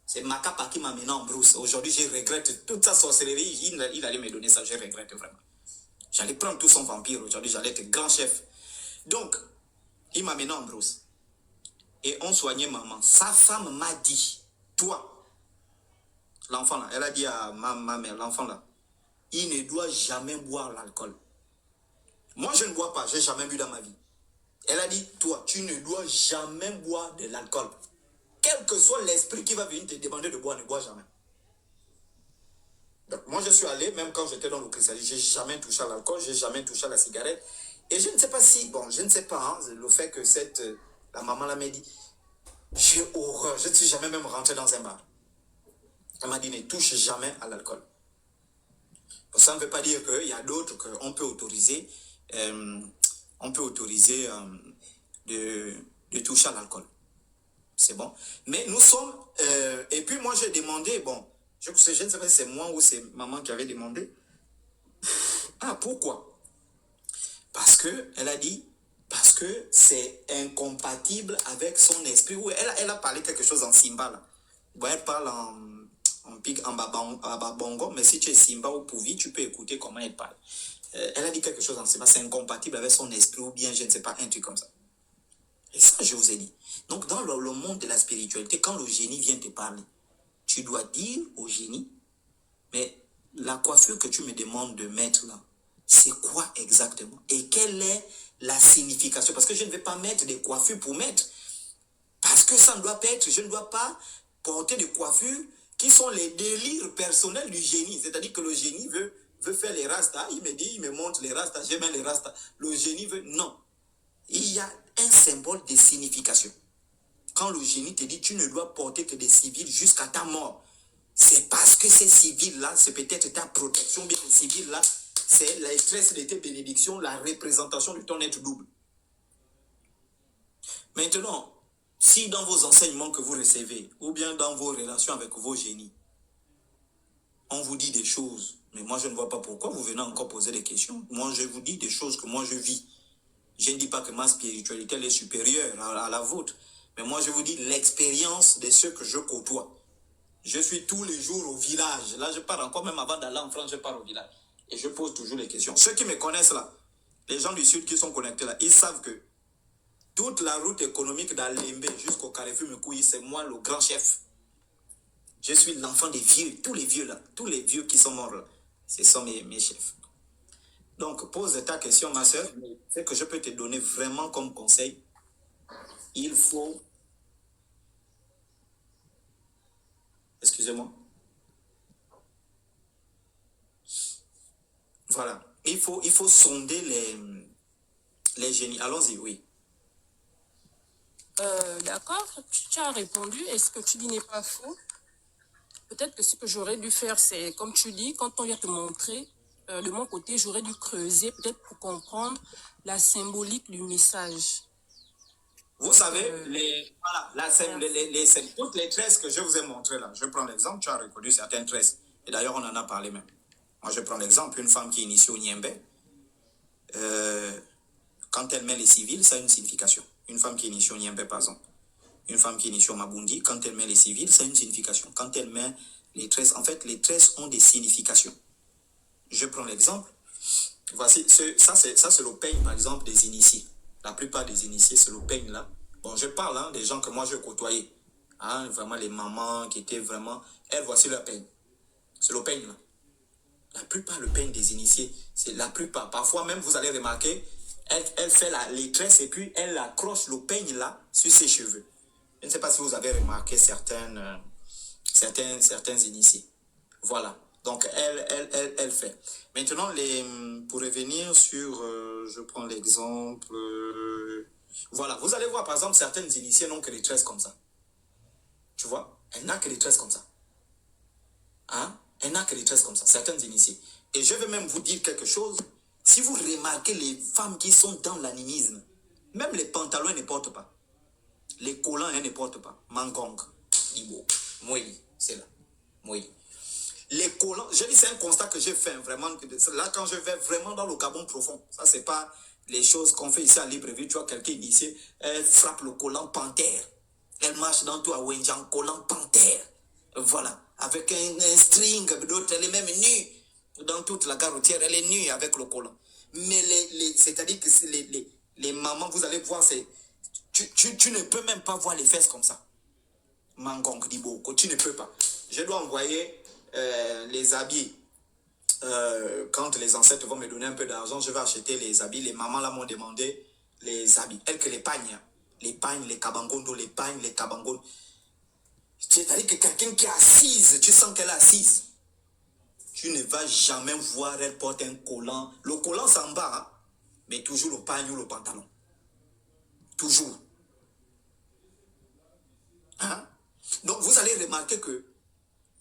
C'est Makapa qui m'a mené en brousse. Aujourd'hui, je regrette toute sa sorcellerie. Il allait me donner ça, je regrette vraiment. J'allais prendre tout son vampire. Aujourd'hui, j'allais être grand chef. Donc, il m'a mené en brousse. Et on soignait maman. Sa femme m'a dit, toi, l'enfant là, elle a dit à ma mère, l'enfant là, il ne doit jamais boire l'alcool. Moi, je ne bois pas, je n'ai jamais bu dans ma vie. Elle a dit, toi, tu ne dois jamais boire de l'alcool. Quel que soit l'esprit qui va venir te demander de boire, ne bois jamais. Donc, moi, je suis allé, même quand j'étais dans le christianisme, je n'ai jamais touché à l'alcool, je n'ai jamais touché à la cigarette. Et je ne sais pas si, je ne sais pas, hein, le fait que la maman là m'a dit, j'ai horreur, je ne suis jamais même rentré dans un bar. Elle m'a dit, ne touche jamais à l'alcool. Ça ne veut pas dire qu'il y a d'autres qu'on peut autoriser, de toucher à l'alcool. C'est bon. Mais nous sommes... et puis moi, j'ai demandé, je ne sais pas si c'est moi ou c'est maman qui avait demandé. Ah, pourquoi? Parce qu'elle a dit, parce que c'est incompatible avec son esprit. Oui, elle a parlé quelque chose en Simba, là. Bon, elle parle en babongo, mais si tu es Simba ou Pouvi, tu peux écouter comment elle parle. Elle a dit quelque chose en Simba, c'est incompatible avec son esprit ou bien, je ne sais pas, un truc comme ça. Et ça, je vous ai dit. Donc, dans le monde de la spiritualité, quand le génie vient te parler, tu dois dire au génie, mais la coiffure que tu me demandes de mettre là, c'est quoi exactement? Et quelle est la signification? Parce que je ne vais pas mettre des coiffures pour mettre. Parce que ça ne doit pas être, je ne dois pas porter des coiffures qui sont les délires personnels du génie. C'est-à-dire que le génie veut faire les rastas. Il me dit, il me montre les rastas, j'aime les rastas. Le génie veut... Non. Il y a un symbole de signification. Quand le génie te dit, tu ne dois porter que des civils jusqu'à ta mort. C'est parce que ces civils-là, c'est peut-être ta protection, bien ces civils-là, c'est la stress de tes bénédictions, la représentation de ton être double. Maintenant, si dans vos enseignements que vous recevez, ou bien dans vos relations avec vos génies, on vous dit des choses, mais moi je ne vois pas pourquoi vous venez encore poser des questions. Moi je vous dis des choses que moi je vis. Je ne dis pas que ma spiritualité elle est supérieure à la vôtre, mais moi je vous dis l'expérience de ceux que je côtoie. Je suis tous les jours au village. Là je pars encore, même avant d'aller en France, je pars au village. Et je pose toujours les questions. Ceux qui me connaissent là, les gens du sud qui sont connectés là, ils savent que toute la route économique d'Alembe jusqu'au Carrefour Mekouyi, c'est moi le grand chef. Je suis l'enfant des vieux, tous les vieux là, tous les vieux qui sont morts là. Ce sont mes chefs. Donc, pose ta question, ma soeur. Ce que je peux te donner vraiment comme conseil, il faut... Excusez-moi. Voilà. Il faut sonder les génies. Allons-y, oui. D'accord, tu as répondu. Et ce que tu dis n'est pas faux. Peut-être que ce que j'aurais dû faire, c'est, comme tu dis, quand on vient te montrer, de mon côté, j'aurais dû creuser peut-être pour comprendre la symbolique du message. Vous savez, toutes les tresses que je vous ai montrées là, je prends l'exemple, tu as reconnu certaines tresses. Et d'ailleurs, on en a parlé même. Moi, je prends l'exemple, une femme qui est initiée au Niembe, quand elle met les civils, ça a une signification. Une femme qui est initiée au Niembe, par exemple. Une femme qui est initiée au Mabundi, quand elle met les civils, ça a une signification. Quand elle met les tresses, en fait, les tresses ont des significations. Je prends l'exemple. Voici, ça c'est le peigne, par exemple, des initiés. La plupart des initiés, c'est le peigne là. Bon, je parle des gens que moi je côtoyais. Vraiment les mamans qui étaient vraiment... Elles, voici leur peigne. C'est le peigne là. La plupart, le peigne des initiés, c'est la plupart. Parfois même, vous allez remarquer, elle fait les tresses et puis elle accroche le peigne là sur ses cheveux. Je ne sais pas si vous avez remarqué certains initiés. Voilà. Donc, elle fait. Maintenant, pour revenir sur, je prends l'exemple, voilà, vous allez voir, par exemple, certaines initiées n'ont que des tresses comme ça. Tu vois? Elle n'a que des tresses comme ça. Hein? Elle n'a que des tresses comme ça, certaines initiées. Et je vais même vous dire quelque chose. Si vous remarquez les femmes qui sont dans l'animisme, même les pantalons, elles ne portent pas. Les collants, elles ne portent pas. Mangong, Ibo, Moi, c'est là. Moi. Les collants, je dis c'est un constat que j'ai fait vraiment. Là, quand je vais vraiment dans le Gabon profond, ça, c'est pas les choses qu'on fait ici à Libreville. Tu vois, quelqu'un initié, elle frappe le collant panthère. Elle marche dans tout à Wenjan, collant panthère. Voilà. Avec un string, d'autres, elle est même nue. Dans toute la gare routière, elle est nue avec le collant. Mais c'est-à-dire que les mamans, vous allez voir, tu ne peux même pas voir les fesses comme ça. Mangong Diboko, tu ne peux pas. Je dois envoyer les habits. Quand les ancêtres vont me donner un peu d'argent, je vais acheter les habits. Les mamans là m'ont demandé les habits. Elles que les pagnes. Hein. Les pagnes, les kabangondo, les pagnes, les kabangondo. C'est-à-dire que quelqu'un qui est assise, tu sens qu'elle est assise. Tu ne vas jamais voir elle porter un collant. Le collant s'en bat, hein, mais toujours le pagne ou le pantalon. Toujours. Hein? Donc vous allez remarquer que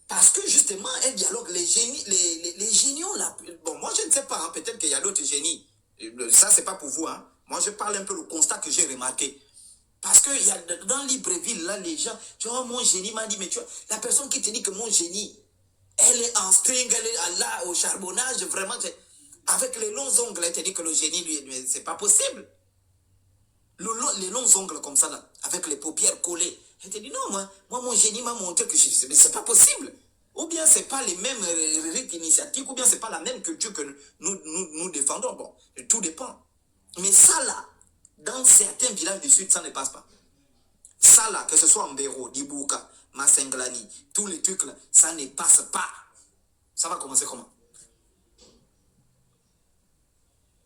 parce que justement, un dialogue, les génies, les génies là. Bon, moi je ne sais pas, hein, peut-être qu'il y a d'autres génies. Ça, c'est pas pour vous. Hein. Moi, je parle un peu du constat que j'ai remarqué. Parce que y a, dans Libreville, là, les gens, tu vois, mon génie m'a dit, mais tu vois, la personne qui te dit que mon génie, elle est en string, elle est là au charbonnage, vraiment, avec les longs ongles, elle te dit que le génie, lui, c'est pas possible. Les longs ongles comme ça, là, avec les paupières collées. Elle te dit, non, moi mon génie m'a montré que c'est pas possible. Ou bien c'est pas les mêmes rites initiatiques, ou bien c'est pas la même culture que nous défendons. Bon, tout dépend. Mais ça, là, dans certains villages du Sud, ça ne passe pas. Ça, là, que ce soit en Béro, Dibouka, Massenglani, tous les trucs, là, ça ne passe pas. Ça va commencer comment?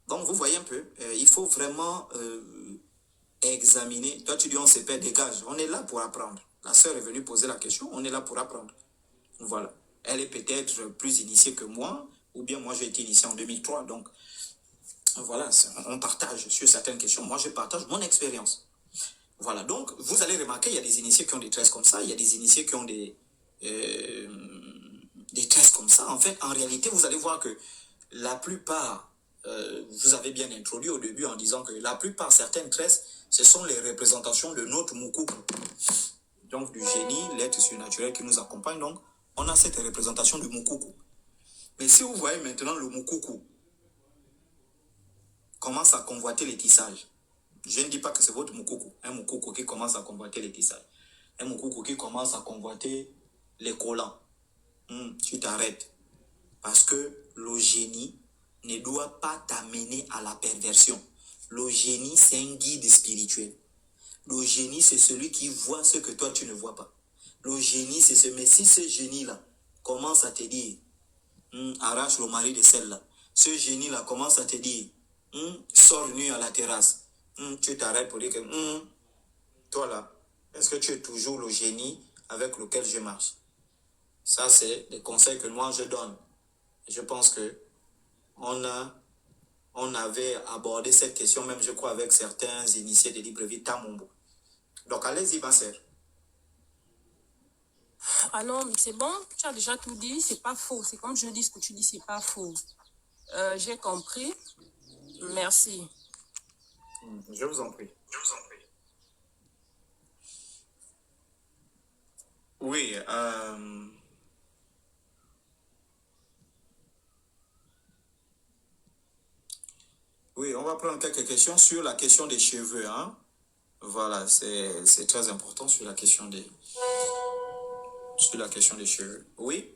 Donc, vous voyez un peu, il faut vraiment examiner. Toi, tu dis, on se perd, dégage. On est là pour apprendre. La sœur est venue poser la question, on est là pour apprendre. Voilà. Elle est peut-être plus initiée que moi, ou bien moi, j'ai été initié en 2003. Donc, voilà, on partage sur certaines questions. Moi, je partage mon expérience. Voilà. Donc, vous allez remarquer, il y a des initiés qui ont des tresses comme ça, il y a des initiés qui ont des tresses comme ça. En fait, en réalité, vous allez voir que la plupart, vous avez bien introduit au début en disant que la plupart, certaines tresses, ce sont les représentations de notre Mukuku. Donc, du génie, l'être surnaturel qui nous accompagne. Donc, on a cette représentation de Mukuku. Mais si vous voyez maintenant le Mukuku commence à convoiter les tissages, je ne dis pas que c'est votre Mukuku, un Mukuku qui commence à convoiter les tissages, un Mukuku qui commence à convoiter les collants, tu t'arrêtes. Parce que le génie ne doit pas t'amener à la perversion. Le génie, c'est un guide spirituel. Le génie, c'est celui qui voit ce que toi, tu ne vois pas. Le génie, c'est ce... Mais si ce génie-là commence à te dire, arrache le mari de celle-là, ce génie-là commence à te dire, sors nu à la terrasse, tu t'arrêtes pour dire que, toi là, est-ce que tu es toujours le génie avec lequel je marche? Ça, c'est des conseils que moi, je donne. Je pense que on avait abordé cette question, même je crois, avec certains initiés de Libreville Tamombo. Donc, allez-y, ma sœur. Ah non, c'est bon, tu as déjà tout dit, c'est pas faux. C'est comme je dis ce que tu dis, c'est pas faux. J'ai compris. Merci. Je vous en prie. Je vous en prie. Oui, oui, on va prendre quelques questions sur la question des cheveux. Hein? Voilà, c'est très important sur la question des cheveux. Oui.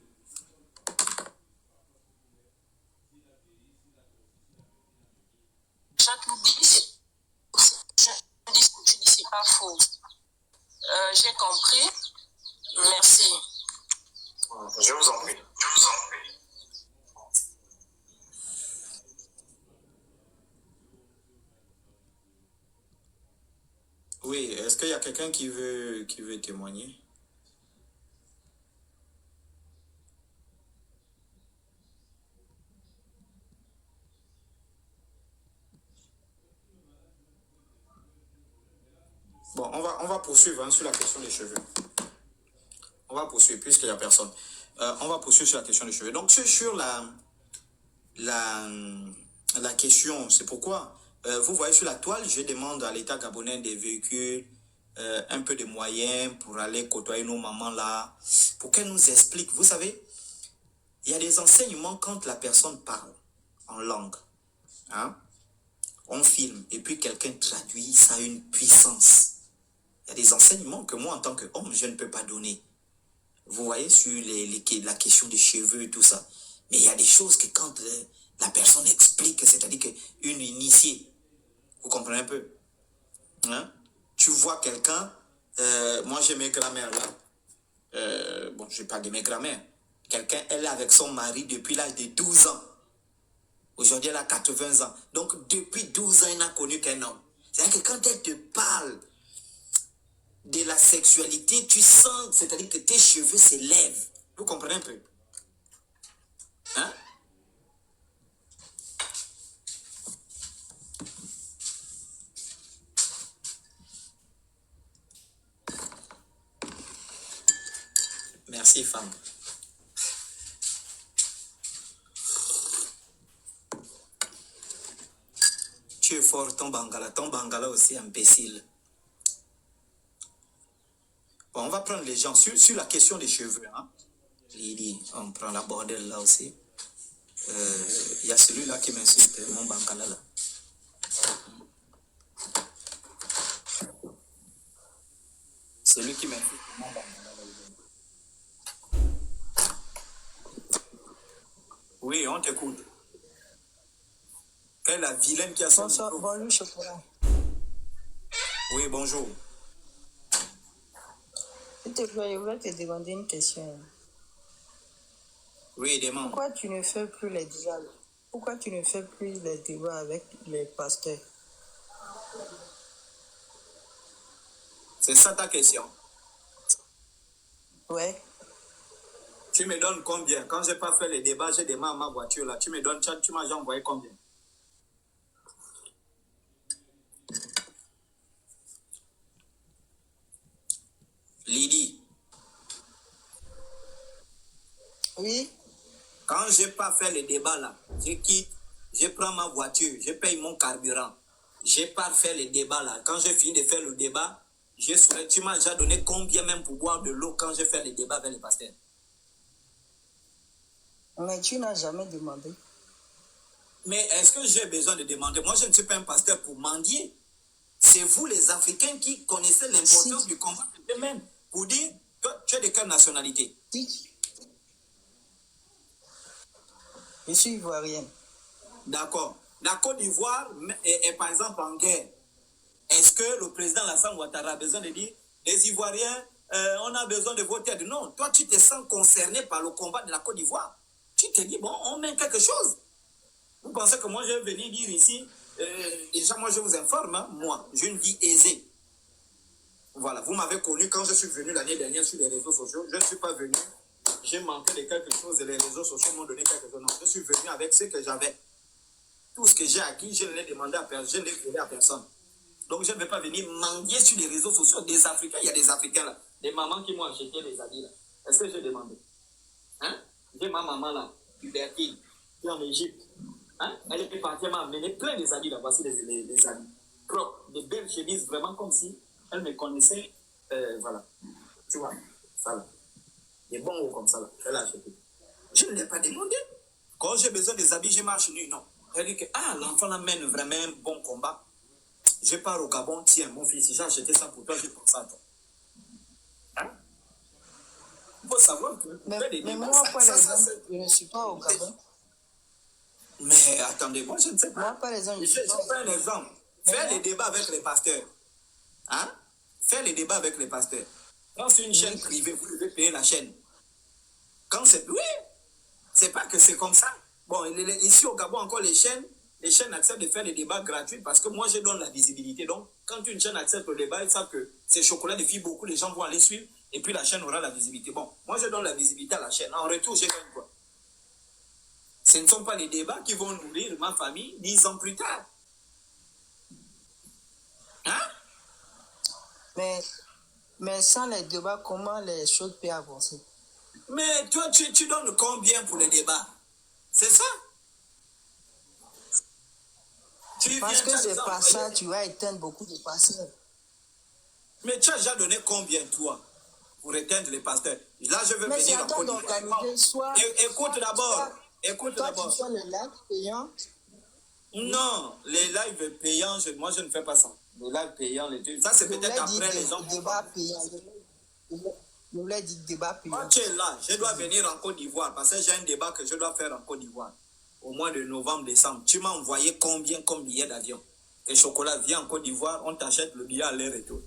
Chaque dit, je dis ce que tu dis, c'est pas faux. J'ai compris. Merci. Je vous en prie. Je vous en prie. Oui, est-ce qu'il y a quelqu'un qui veut témoigner? Bon, on va poursuivre hein, sur la question des cheveux. On va poursuivre, puisqu'il n'y a personne. On va poursuivre sur la question des cheveux. Donc, sur la question, c'est pourquoi, vous voyez sur la toile, je demande à l'État gabonais des véhicules, un peu de moyens pour aller côtoyer nos mamans là, pour qu'elles nous expliquent. Vous savez, il y a des enseignements quand la personne parle en langue. Hein? On filme et puis quelqu'un traduit, ça a une puissance. Il y a des enseignements que moi, en tant qu'homme, je ne peux pas donner. Vous voyez, sur la question des cheveux et tout ça. Mais il y a des choses que quand la personne explique, c'est-à-dire qu'une initiée, vous comprenez un peu, hein? Tu vois quelqu'un, moi j'ai mes grands-mères là, bon, je n'ai pas de mes grands-mères. Quelqu'un, elle est avec son mari depuis l'âge de 12 ans. Aujourd'hui, elle a 80 ans. Donc, depuis 12 ans, elle n'a connu qu'un homme. C'est-à-dire que quand elle te parle de la sexualité, tu sens, c'est-à-dire que tes cheveux s'élèvent. Vous comprenez un peu? Hein? Merci, femme. Tu es fort, ton Bangala aussi imbécile. Bon, on va prendre les gens sur la question des cheveux. Hein? Lily, on prend la bordelle là aussi. Il y a celui-là qui m'insulte, mon Bangala là. Celui qui m'insulte, mon Bangala là. Oui, on t'écoute. Quelle est la vilaine qui a son micro? Bonjour, chocolat. Oui, bonjour. S'il te plaît, je voulais te demander une question. Oui, demande. Pourquoi tu ne fais plus les débats? Pourquoi tu ne fais plus les débats avec les pasteurs? C'est ça ta question? Ouais. Tu me donnes combien? Quand je n'ai pas fait les débats, j'ai demandé à ma voiture là. Tu me donnes, tu m'as envoyé combien? Lydie. Oui. Quand je n'ai pas fait les débats là, je quitte, je prends ma voiture, je paye mon carburant. Je n'ai pas fait les débats là. Quand j'ai fini de faire le débat, tu m'as déjà donné combien même pour boire de l'eau quand j'ai fait les débats avec les pasteurs? Mais tu n'as jamais demandé. Mais est-ce que j'ai besoin de demander? Moi, je ne suis pas un pasteur pour mendier. C'est vous, les Africains, qui connaissez l'importance du combat de même. Pour dire, toi, tu es de quelle nationalité? Oui. Je suis ivoirienne. D'accord. La Côte d'Ivoire est par exemple en guerre. Est-ce que le président Alassane Ouattara a besoin de dire, les Ivoiriens, on a besoin de votre aide? Non, toi, tu te sens concerné par le combat de la Côte d'Ivoire. Tu te dis, bon, on met quelque chose. Vous pensez que moi, je vais venir dire ici, déjà, moi, je vous informe, hein, moi, j'ai une vie aisée. Voilà, vous m'avez connu quand je suis venu l'année dernière sur les réseaux sociaux. Je ne suis pas venu, j'ai manqué de quelque chose et les réseaux sociaux m'ont donné quelque chose. Non, je suis venu avec ce que j'avais. Tout ce que j'ai acquis, je ne l'ai demandé à personne, je ne l'ai volé à personne. Donc, je ne vais pas venir mendier sur les réseaux sociaux des Africains. Il y a des Africains là, des mamans qui m'ont acheté des habits là. Est-ce que j'ai demandé? Hein? J'ai ma maman là, Hubertine, qui est en Égypte. Hein? Elle est partie, elle m'a amené plein des habits là. Voici les habits propres, des belles chemises, vraiment comme si elle me connaissait. Voilà. Tu vois, ça là. Des bons hauts comme ça là. Elle a acheté. Je ne l'ai pas demandé. Quand j'ai besoin des habits, je marche nu. Non. Elle dit que, l'enfant là mène vraiment un bon combat. Je pars au Gabon, tiens, mon fils, j'ai acheté ça pour toi, je pense à toi. Hein? Il faut savoir que. Mais moi, par exemple, je ne suis pas au Gabon. Mais attendez, moi, je ne sais pas. Moi, par exemple, je fais un exemple. Fais les débats avec les pasteurs. Hein? Fais les débats avec les pasteurs. Quand c'est une chaîne privée, vous devez payer la chaîne. Quand c'est. Oui! C'est pas que c'est comme ça. Bon, ici au Gabon, encore les chaînes acceptent de faire des débats gratuits parce que moi, je donne la visibilité. Donc, quand une chaîne accepte le débat, ils savent que ces chocolats défient beaucoup, les gens vont aller suivre et puis la chaîne aura la visibilité. Bon, moi, je donne la visibilité à la chaîne. En retour, j'ai gagne quoi? Ce ne sont pas les débats qui vont nourrir ma famille 10 ans plus tard. Hein? Mais, mais sans les débats, comment les choses peuvent avancer? Mais toi, tu donnes combien pour les débats? C'est ça? Parce que c'est pas ça, tu vas éteindre beaucoup de pasteurs. Mais tu as déjà donné combien, toi, pour éteindre les pasteurs? Là, je veux mais venir en Côte d'Ivoire. Écoute d'abord. Écoute d'abord. Toi, tu fais le live payant? Non, les lives payants, moi, je ne fais pas ça. Les lives payants, ça, c'est peut-être après les gens. Débat payant. Je voulais dire débat payant. Quand tu es là, je dois venir en Côte d'Ivoire parce que j'ai un débat que je dois faire en Côte d'Ivoire au mois de novembre, décembre. Tu m'as envoyé combien comme billet d'avion? Et Chocolat vient en Côte d'Ivoire, on t'achète le billet aller-retour.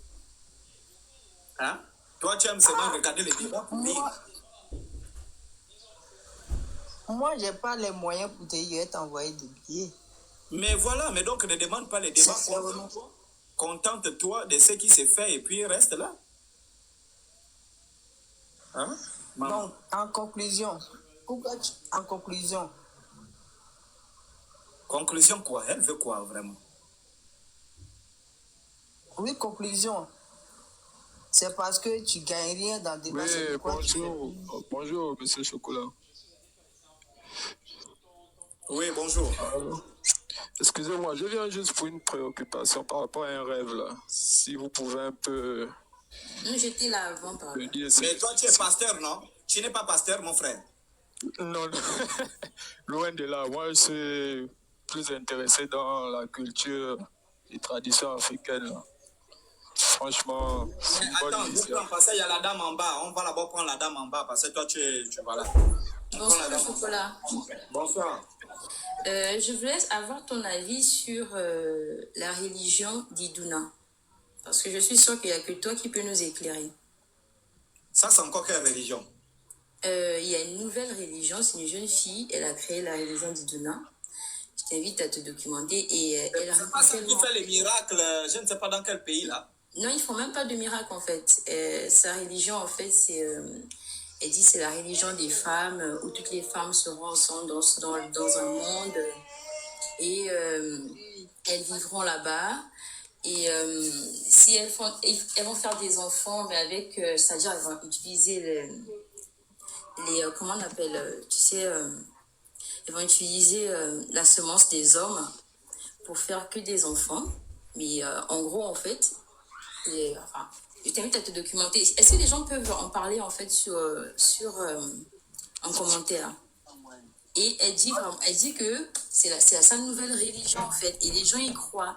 Hein? Toi, tu aimes seulement regarder les débats pour vivre. Moi, je n'ai pas les moyens pour t'envoyer des billets. Mais voilà, mais donc ne demande pas les débats. Contente-toi de ce qui s'est fait et puis reste là. Hein? Donc, en conclusion, en conclusion. Conclusion quoi? Elle veut quoi vraiment? Oui, conclusion. C'est parce que tu gagnes rien dans des débats. Oui, bonjour, monsieur Chocolat. Oui, bonjour. Excusez-moi, je viens juste pour une préoccupation par rapport à un rêve là. Si vous pouvez un peu... J'étais là avant, pardon. Mais toi, tu es pasteur, non? Tu n'es pas pasteur, mon frère? Non, loin de là. Moi, je suis plus intéressé dans la culture et traditions africaines. Là. Franchement, c'est une bonne initiative. Attends, parce qu'il y a la dame en bas. On va là-bas prendre la dame en bas parce que toi, tu vas là. Bonsoir, Chocolat. Bonsoir. Je voulais avoir ton avis sur la religion d'Iduna. Parce que je suis sûre qu'il n'y a que toi qui peux nous éclairer. Ça, c'est encore quelle religion? Il y a une nouvelle religion, c'est une jeune fille, elle a créé la religion d'Iduna. Je t'invite à te documenter et elle a... C'est pas celle qui fait les miracles, je ne sais pas dans quel pays là. Non, ils font même pas de miracles en fait. Sa religion en fait, c'est... elle dit c'est la religion des femmes, où toutes les femmes seront ensemble dans un monde et elles vivront là-bas. Et si elles vont faire des enfants, mais avec, c'est-à-dire elles vont utiliser les comment on appelle, tu sais, elles vont utiliser la semence des hommes pour faire que des enfants. Mais en gros, en fait, enfin, je t'invite à te documenter. Est-ce que les gens peuvent en parler en fait en commentaire? Et elle dit que c'est sa nouvelle religion en fait. Et les gens y croient.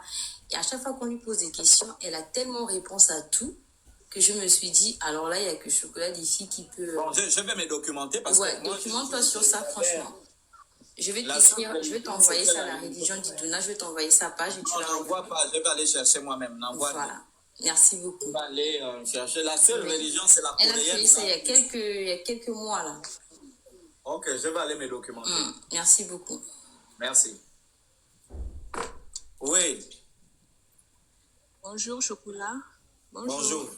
Et à chaque fois qu'on lui pose des questions, elle a tellement réponse à tout que je me suis dit, alors là, il n'y a que Chocolat d'ici qui peut... Bon, je vais me documenter parce que... documente-toi sur ça, franchement. Je vais t'écrire, je vais t'envoyer ça, la religion d'Iduna, je vais t'envoyer sa page et tu la n'envoie pas, je vais aller chercher moi-même. Voilà. Merci beaucoup. Je vais aller chercher. La seule religion, c'est la coréenne. Elle a fait ça il y a quelques mois, là. Ok, je vais aller me documenter. Merci beaucoup. Merci. Oui. Bonjour, Chocolat. Bonjour.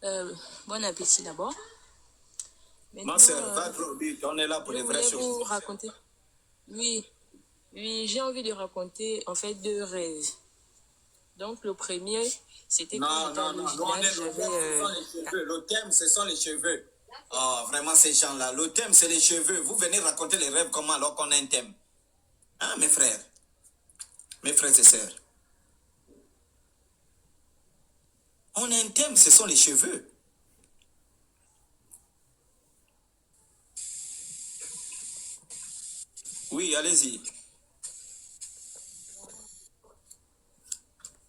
Bon appétit d'abord. Ma soeur, va trop vite, on est là pour les vraies choses. Vous raconter. Oui, j'ai envie de raconter en fait 2 rêves. Donc le premier, c'était quand j'étais non, le thème, ce sont les cheveux. Oh, vraiment, ces gens-là, le thème, c'est les cheveux. Vous venez raconter les rêves comment alors qu'on a un thème? Hein, mes frères et sœurs. On a un thème, ce sont les cheveux. Oui, allez-y.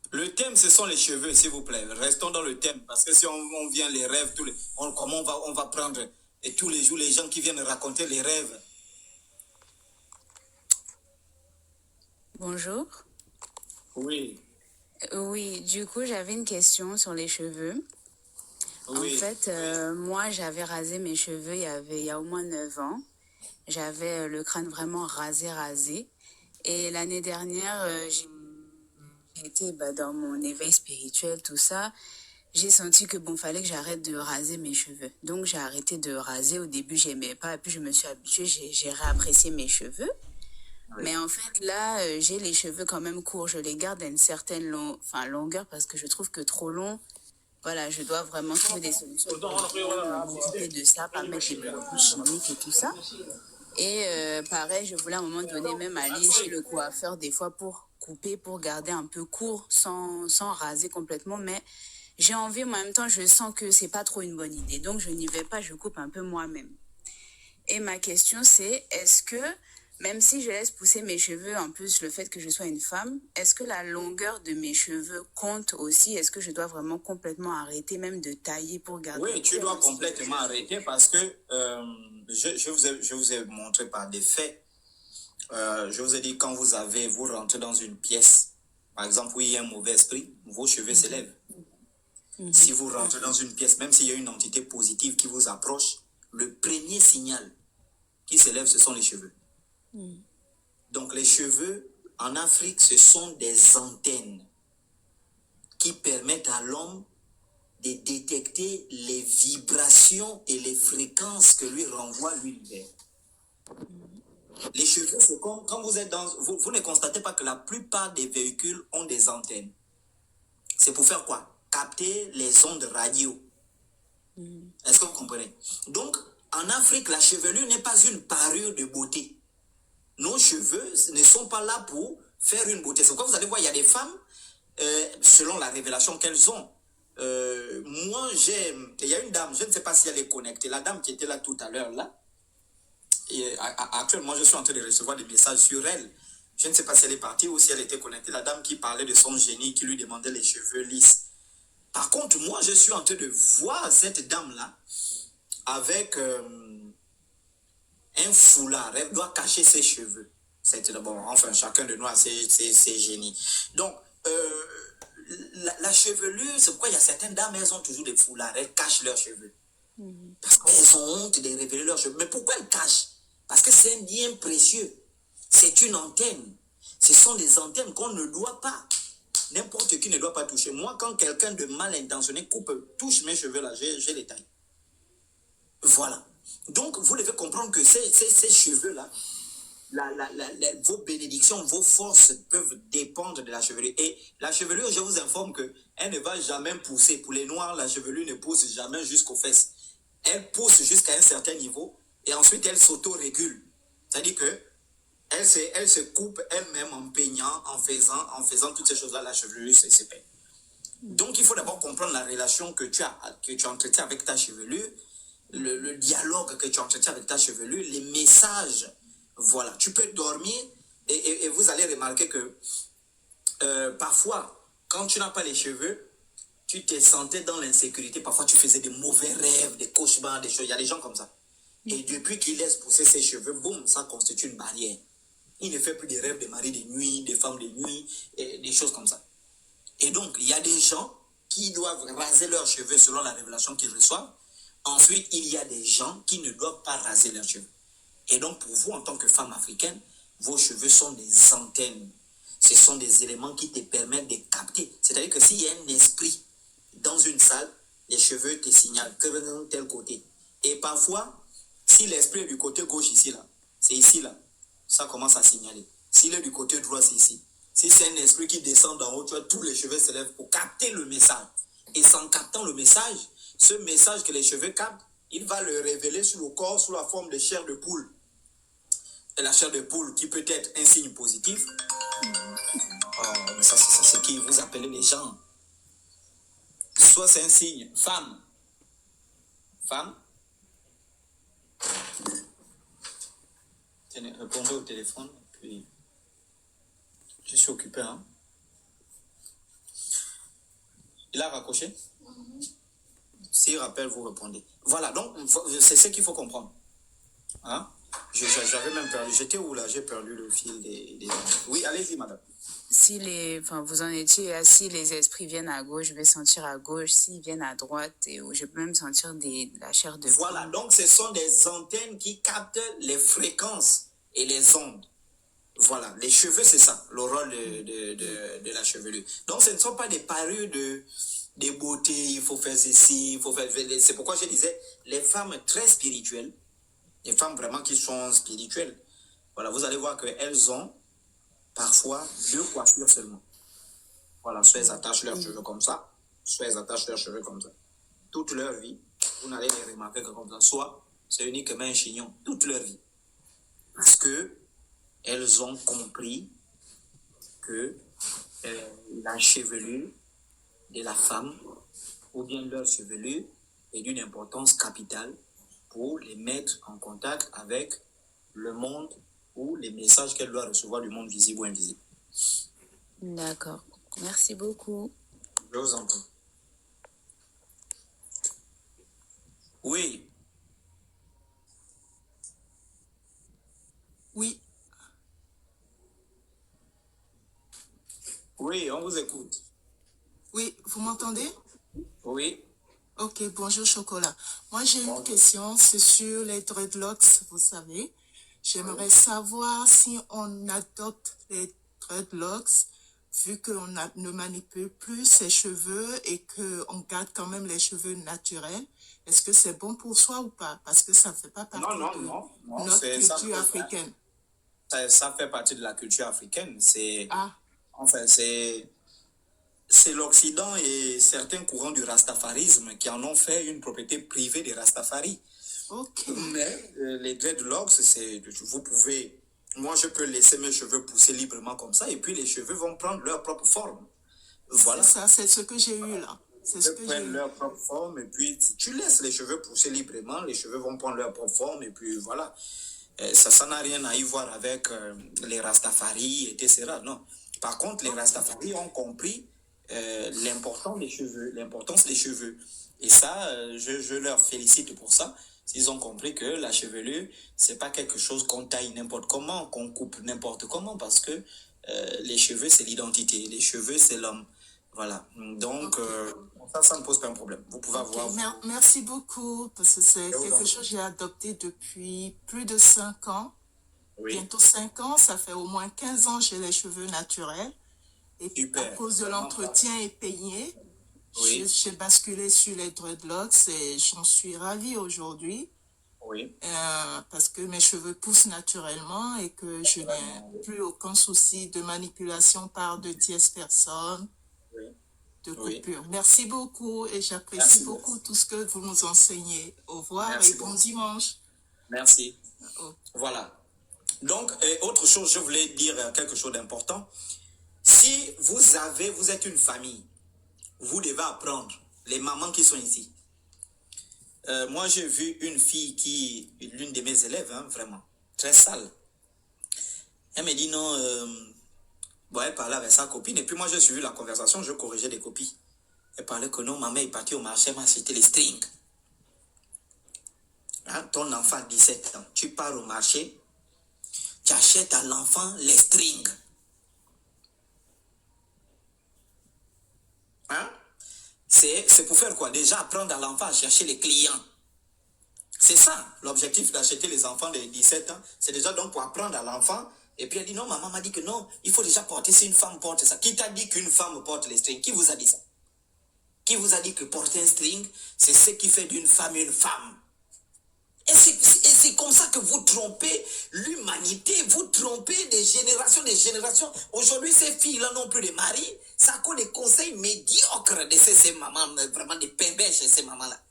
Le thème, ce sont les cheveux, s'il vous plaît. Restons dans le thème, parce que si on vient les rêves, comment on va prendre? Et tous les jours, les gens qui viennent raconter les rêves. Bonjour. Oui. Oui, du coup, j'avais une question sur les cheveux. Oui. En fait, moi, j'avais rasé mes cheveux il y a au moins 9 ans. J'avais le crâne vraiment rasé. Et l'année dernière, j'ai été dans mon éveil spirituel, tout ça. J'ai senti que fallait que j'arrête de raser mes cheveux. Donc, j'ai arrêté de raser. Au début, j'aimais pas. Et puis, je me suis habituée, j'ai réapprécié mes cheveux. Oui. Mais en fait, là, j'ai les cheveux quand même courts. Je les garde à une certaine longueur parce que je trouve que trop long, voilà, je dois vraiment trouver des solutions pour m'occuper de ça, pas mettre des produits chimiques et tout ça. Et pareil, je voulais à un moment donné même aller chez le coiffeur des fois pour couper, pour garder un peu court, sans raser complètement. Mais j'ai envie, mais en même temps, je sens que c'est pas trop une bonne idée. Donc, je n'y vais pas, je coupe un peu moi-même. Et ma question, c'est, est-ce que, même si je laisse pousser mes cheveux, en plus le fait que je sois une femme, est-ce que la longueur de mes cheveux compte aussi? Est-ce que je dois vraiment complètement arrêter, même de tailler pour garder? Oui, tu dois complètement arrêter parce que je vous ai montré par des faits. Je vous ai dit, quand vous rentrez dans une pièce, par exemple, où il y a un mauvais esprit, vos cheveux s'élèvent. Si vous rentrez dans une pièce, même s'il y a une entité positive qui vous approche, le premier signal qui s'élève, ce sont les cheveux. Donc les cheveux, en Afrique, ce sont des antennes qui permettent à l'homme de détecter les vibrations et les fréquences que lui renvoie l'univers. Les cheveux, c'est comme quand vous êtes dans... Vous ne constatez pas que la plupart des véhicules ont des antennes. C'est pour faire quoi? Capter les ondes radio. Est-ce que vous comprenez? Donc, en Afrique, la chevelure n'est pas une parure de beauté. Nos cheveux ne sont pas là pour faire une beauté. C'est pourquoi vous allez voir, il y a des femmes, selon la révélation qu'elles ont. Moi, il y a une dame, je ne sais pas si elle est connectée, la dame qui était là tout à l'heure, là. Et actuellement, je suis en train de recevoir des messages sur elle. Je ne sais pas si elle est partie ou si elle était connectée. La dame qui parlait de son génie, qui lui demandait les cheveux lisses. Par contre, moi, je suis en train de voir cette dame-là avec un foulard. Elle doit cacher ses cheveux. Bon, enfin, chacun de nous a ses génies. Donc, la chevelure, c'est pourquoi il y a certaines dames, elles ont toujours des foulards. Elles cachent leurs cheveux. Parce qu'elles ont honte de révéler leurs cheveux. Mais pourquoi elles cachent? Parce que c'est un bien précieux. C'est une antenne. Ce sont des antennes qu'on ne doit pas. N'importe qui ne doit pas toucher. Moi, quand quelqu'un de mal intentionné touche mes cheveux là, je les taille. Voilà. Donc, vous devez comprendre que ces cheveux-là, vos bénédictions, vos forces peuvent dépendre de la chevelure. Et la chevelure, je vous informe qu'elle ne va jamais pousser. Pour les noirs, la chevelure ne pousse jamais jusqu'aux fesses. Elle pousse jusqu'à un certain niveau et ensuite elle s'auto-régule. C'est-à-dire que elle se coupe elle-même en peignant, en faisant toutes ces choses-là, la chevelure s'épelle. Donc il faut d'abord comprendre la relation que tu entretiens avec ta chevelure, le dialogue que tu entretiens avec ta chevelure, les messages. Voilà, tu peux dormir et vous allez remarquer que parfois, quand tu n'as pas les cheveux, tu te sentais dans l'insécurité. Parfois, tu faisais des mauvais rêves, des cauchemars, des choses. Il y a des gens comme ça. Et depuis qu'il laisse pousser ses cheveux, boum, ça constitue une barrière. Il ne fait plus des rêves de mari de nuit, de femmes de nuit, et des choses comme ça. Et donc, il y a des gens qui doivent raser leurs cheveux selon la révélation qu'ils reçoivent. Ensuite, il y a des gens qui ne doivent pas raser leurs cheveux. Et donc, pour vous, en tant que femme africaine, vos cheveux sont des antennes. Ce sont des éléments qui te permettent de capter. C'est-à-dire que s'il y a un esprit dans une salle, les cheveux te signalent que de tel côté. Et parfois, si l'esprit est du côté gauche ici, là, c'est ici, là, ça commence à signaler. S'il est du côté droit, c'est ici. Si c'est un esprit qui descend d'en haut, tu vois, tous les cheveux se lèvent pour capter le message. Et sans captant le message, ce message que les cheveux captent, il va le révéler sur le corps sous la forme de chair de poule. Et la chair de poule qui peut être un signe positif. Oh, mais ça c'est ce qui vous appelez les gens. Soit c'est un signe femme. Femme. Tenez, répondez au téléphone. Puis je suis occupé, hein. Il a raccroché? S'il rappelle, vous répondez. Voilà, donc c'est ce qu'il faut comprendre. Hein? J'avais même perdu. J'étais où là? J'ai perdu le fil des... Oui, allez-y, madame. Si vous en étiez assis, les esprits viennent à gauche, je vais sentir à gauche. S'ils viennent à droite, je peux même sentir la chair de poule. Voilà, donc ce sont des antennes qui captent les fréquences et les ondes. Voilà, les cheveux, c'est ça, le rôle de la chevelure. Donc, ce ne sont pas des parures de beauté, il faut faire ceci, il faut faire... C'est pourquoi je disais, les femmes très spirituelles, les femmes vraiment qui sont spirituelles, Voilà, vous allez voir qu'elles ont parfois 2 coiffures seulement. Voilà, soit elles attachent leurs cheveux comme ça, soit elles attachent leurs cheveux comme ça. Toute leur vie, vous n'allez les remarquer que comme ça. Soit c'est uniquement un chignon, toute leur vie. Parce que elles ont compris que la chevelure de la femme, ou bien leur chevelure, est d'une importance capitale pour les mettre en contact avec le monde ou les messages qu'elle doit recevoir du monde visible ou invisible. D'accord. Merci beaucoup. Je vous en prie. Oui. Oui. Oui, on vous écoute. Oui, vous m'entendez? Oui. Ok, bonjour Chocolat. Moi j'ai une question, c'est sur les dreadlocks, vous savez. J'aimerais savoir si on adopte les dreadlocks, vu qu'on ne manipule plus ses cheveux et qu'on garde quand même les cheveux naturels. Est-ce que c'est bon pour soi ou pas? Parce que ça ne fait pas partie de notre culture africaine. Ça fait partie de la culture africaine. Enfin, c'est l'Occident et certains courants du rastafarisme qui en ont fait une propriété privée des Rastafari. Ok. Mais les dreadlocks, vous pouvez... Moi, je peux laisser mes cheveux pousser librement comme ça et puis les cheveux vont prendre leur propre forme. Voilà. C'est ça, c'est ce que j'ai eu là. C'est ce que j'ai eu. Leur propre forme et puis tu laisses les cheveux pousser librement, les cheveux vont prendre leur propre forme et puis voilà. Ça n'a rien à y voir avec les Rastafari, etc. Non. Par contre, les Rastafari ont compris l'importance des cheveux. Et ça, je leur félicite pour ça. Ils ont compris que la chevelure, c'est pas quelque chose qu'on taille n'importe comment, qu'on coupe n'importe comment, parce que les cheveux, c'est l'identité. Les cheveux, c'est l'homme. Voilà. Donc, ça ne pose pas un problème. Vous pouvez avoir... Merci beaucoup, parce que c'est quelque chose que j'ai adopté depuis plus de 5 ans. Oui. Bientôt 5 ans, ça fait au moins 15 ans que j'ai les cheveux naturels. Et puis, à cause de l'entretien et payé, j'ai basculé sur les dreadlocks et j'en suis ravie aujourd'hui. Oui. Parce que mes cheveux poussent naturellement et que je n'ai plus aucun souci de manipulation par de tierces personnes. De coupure. Merci beaucoup et j'apprécie beaucoup tout ce que vous nous enseignez. Au revoir et bon dimanche. Merci. Voilà. Donc, autre chose, je voulais dire quelque chose d'important. Si vous êtes une famille, vous devez apprendre, les mamans qui sont ici. Moi, j'ai vu une fille l'une de mes élèves, vraiment, très sale. Elle me dit non... Bon, elle parlait avec sa copine et puis moi j'ai suivi la conversation, je corrigeais des copies. Elle parlait que non, maman est partie au marché, elle m'a acheté les strings. Ton enfant a 17 ans, tu pars au marché, tu achètes à l'enfant les strings. C'est pour faire quoi? Déjà apprendre à l'enfant à chercher les clients. C'est ça l'objectif d'acheter les enfants de 17 ans. C'est déjà donc pour apprendre à l'enfant. Et puis elle dit non, maman m'a dit que non, il faut déjà porter, si une femme porte ça. Qui t'a dit qu'une femme porte les strings? Qui vous a dit ça? Qui vous a dit que porter un string, c'est ce qui fait d'une femme une femme? Et c'est comme ça que vous trompez l'humanité, vous trompez des générations. Aujourd'hui, ces filles-là n'ont plus de mari. Ça cause des conseils médiocres de ces mamans, vraiment des pimbèches chez ces mamans-là.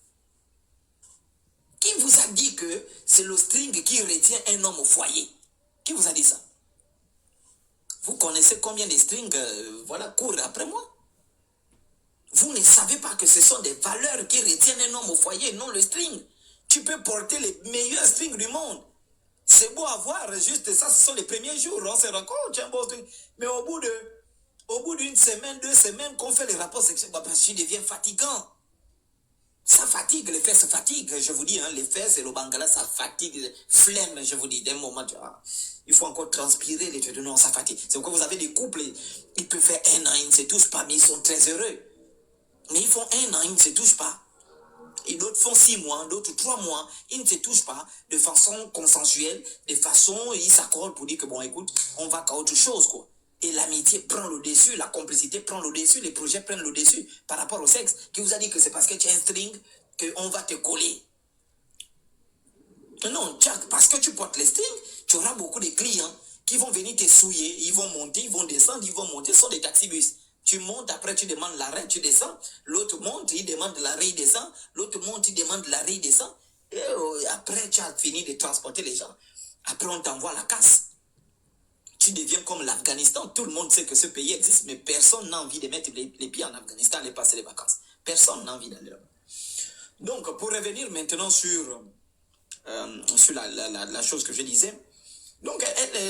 Qui vous a dit que c'est le string qui retient un homme au foyer? Qui vous a dit ça? Vous connaissez combien de strings courent après moi? Vous ne savez pas que ce sont des valeurs qui retiennent un homme au foyer, non le string. Tu peux porter les meilleurs strings du monde. C'est beau à voir, juste ça, ce sont les premiers jours, on se rend compte, tu as un beau string. Mais au bout d'une semaine, 2 semaines, qu'on fait les rapports sexuels, ça devient fatigant. Ça fatigue, les fesses fatiguent, je vous dis, les fesses et le bangala, ça fatigue, flemme, je vous dis, d'un moment, il faut encore transpirer, les non, ça fatigue. C'est pourquoi vous avez des couples, ils peuvent faire 1 an, ils ne se touchent pas, mais ils sont très heureux. Mais ils font 1 an, ils ne se touchent pas. Et d'autres font 6 mois, d'autres 3 mois, ils ne se touchent pas de façon consensuelle, de façon, ils s'accordent pour dire que bon, écoute, on va qu'à autre chose, quoi. Et l'amitié prend le dessus, la complicité prend le dessus, les projets prennent le dessus par rapport au sexe. Qui vous a dit que c'est parce que tu as un string qu'on va te coller? Non, parce que tu portes les strings, tu auras beaucoup de clients qui vont venir te souiller, ils vont monter, ils vont descendre, ils vont monter, ce sont des taxibus. Tu montes, après tu demandes l'arrêt, tu descends. L'autre monte, il demande l'arrêt, il descend. L'autre monte, il demande l'arrêt, il descend. Et après, tu as fini de transporter les gens. Après, on t'envoie à la casse. Tu deviens comme l'Afghanistan. Tout le monde sait que ce pays existe, mais personne n'a envie de mettre les pieds en Afghanistan, aller passer les vacances. Personne n'a envie d'aller là. Donc, pour revenir maintenant sur la chose que je disais. Donc,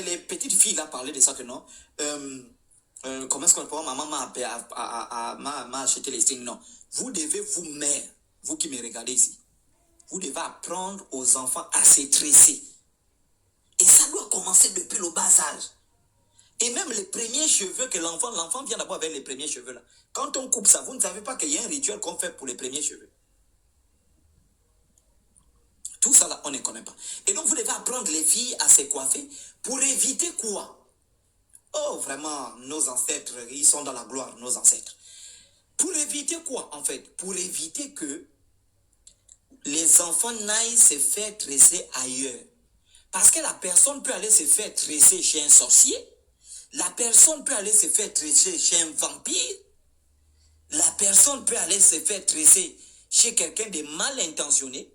les petites filles là parlaient de ça que non. Comment est-ce qu'on peut maman m'a acheté les strings? Non. Vous devez vous-même, vous qui me regardez ici, vous devez apprendre aux enfants à se tresser. Et ça doit commencer depuis le bas âge. Et même les premiers cheveux que l'enfant vient d'abord avec les premiers cheveux là. Quand on coupe ça, vous ne savez pas qu'il y a un rituel qu'on fait pour les premiers cheveux. Tout ça là, on ne connaît pas. Et donc vous devez apprendre les filles à se coiffer pour éviter quoi? Oh, vraiment, nos ancêtres, ils sont dans la gloire, nos ancêtres. Pour éviter quoi, en fait? Pour éviter que les enfants n'aillent se faire tresser ailleurs. Parce que la personne peut aller se faire tresser chez un sorcier. La personne peut aller se faire tresser chez un vampire. La personne peut aller se faire tresser chez quelqu'un de mal intentionné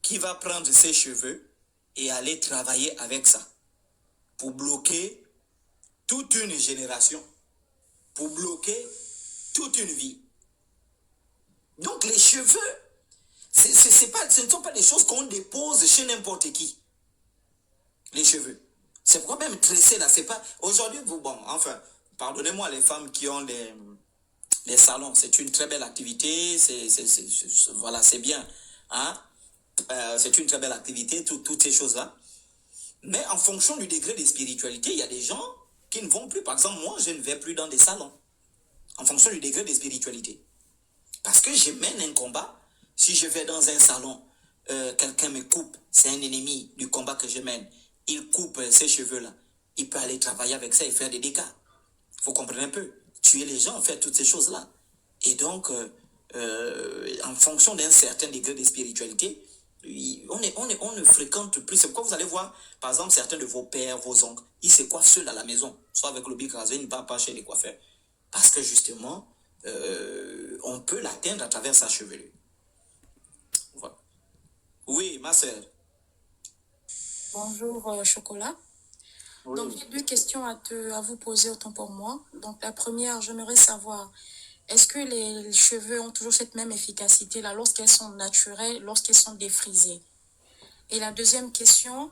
qui va prendre ses cheveux et aller travailler avec ça pour bloquer toute une génération, pour bloquer toute une vie. Donc les cheveux, ce ne sont pas des choses qu'on dépose chez n'importe qui. Les cheveux. C'est pourquoi même tresser là, c'est pas... Aujourd'hui, pardonnez-moi les femmes qui ont les salons, c'est une très belle activité, voilà, c'est bien. Hein? C'est une très belle activité, toutes ces choses-là. Mais en fonction du degré de spiritualité, il y a des gens qui ne vont plus. Par exemple, moi, je ne vais plus dans des salons. En fonction du degré de spiritualité. Parce que je mène un combat. Si je vais dans un salon, quelqu'un me coupe, c'est un ennemi du combat que je mène. Il coupe ses cheveux-là. Il peut aller travailler avec ça et faire des dégâts. Vous comprenez un peu? Tuer les gens, faire toutes ces choses-là. Et donc, en fonction d'un certain degré de spiritualité, on ne fréquente plus. C'est pourquoi vous allez voir, par exemple, certains de vos pères, vos oncles, ils se coiffent seuls à la maison, soit avec le bic rasé, ils ne partent pas chez les coiffeurs. Parce que justement, on peut l'atteindre à travers sa chevelure. Voilà. Oui, ma sœur. Bonjour, Chocolat. Oui. Donc, j'ai deux questions à vous poser autant pour moi. Donc, la première, j'aimerais savoir, est-ce que les cheveux ont toujours cette même efficacité-là lorsqu'elles sont naturelles, lorsqu'elles sont défrisées? Et la deuxième question,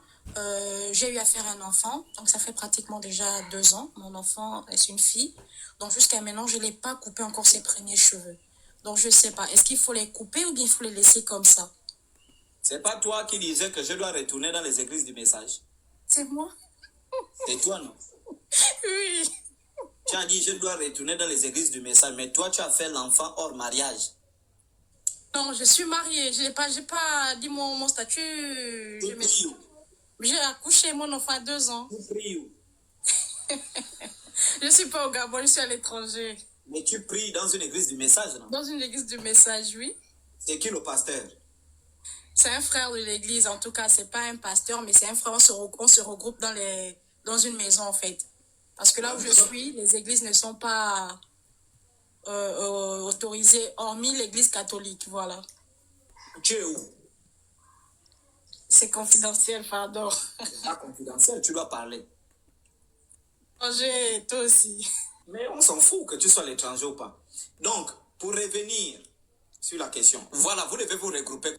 j'ai eu affaire à un enfant, donc ça fait pratiquement déjà 2 ans. Mon enfant, c'est une fille. Donc, jusqu'à maintenant, je ne l'ai pas coupé encore ses premiers cheveux. Donc, je ne sais pas, est-ce qu'il faut les couper ou bien il faut les laisser comme ça? C'est pas toi qui disais que je dois retourner dans les églises du message. C'est moi? C'est toi, non? Oui. Tu as dit je dois retourner dans les églises du message, mais toi tu as fait l'enfant hors mariage. Non, je suis mariée. J'ai pas dit mon statut. J'ai accouché mon enfant à 2 ans. Tu pries où? Je suis pas au Gabon, je suis à l'étranger. Mais tu pries dans une église du message, non? Dans une église du message, oui. C'est qui le pasteur? C'est un frère de l'église, en tout cas, c'est pas un pasteur, mais c'est un frère. On se regroupe dans une maison, en fait. Parce que là où je suis, les églises ne sont pas autorisées, hormis l'église catholique, voilà. Tu es où? C'est confidentiel, pardon. C'est pas confidentiel, tu dois parler. Toi aussi. Mais on s'en fout que tu sois à l'étranger ou pas. Donc, pour revenir sur la question, voilà, vous devez vous regrouper.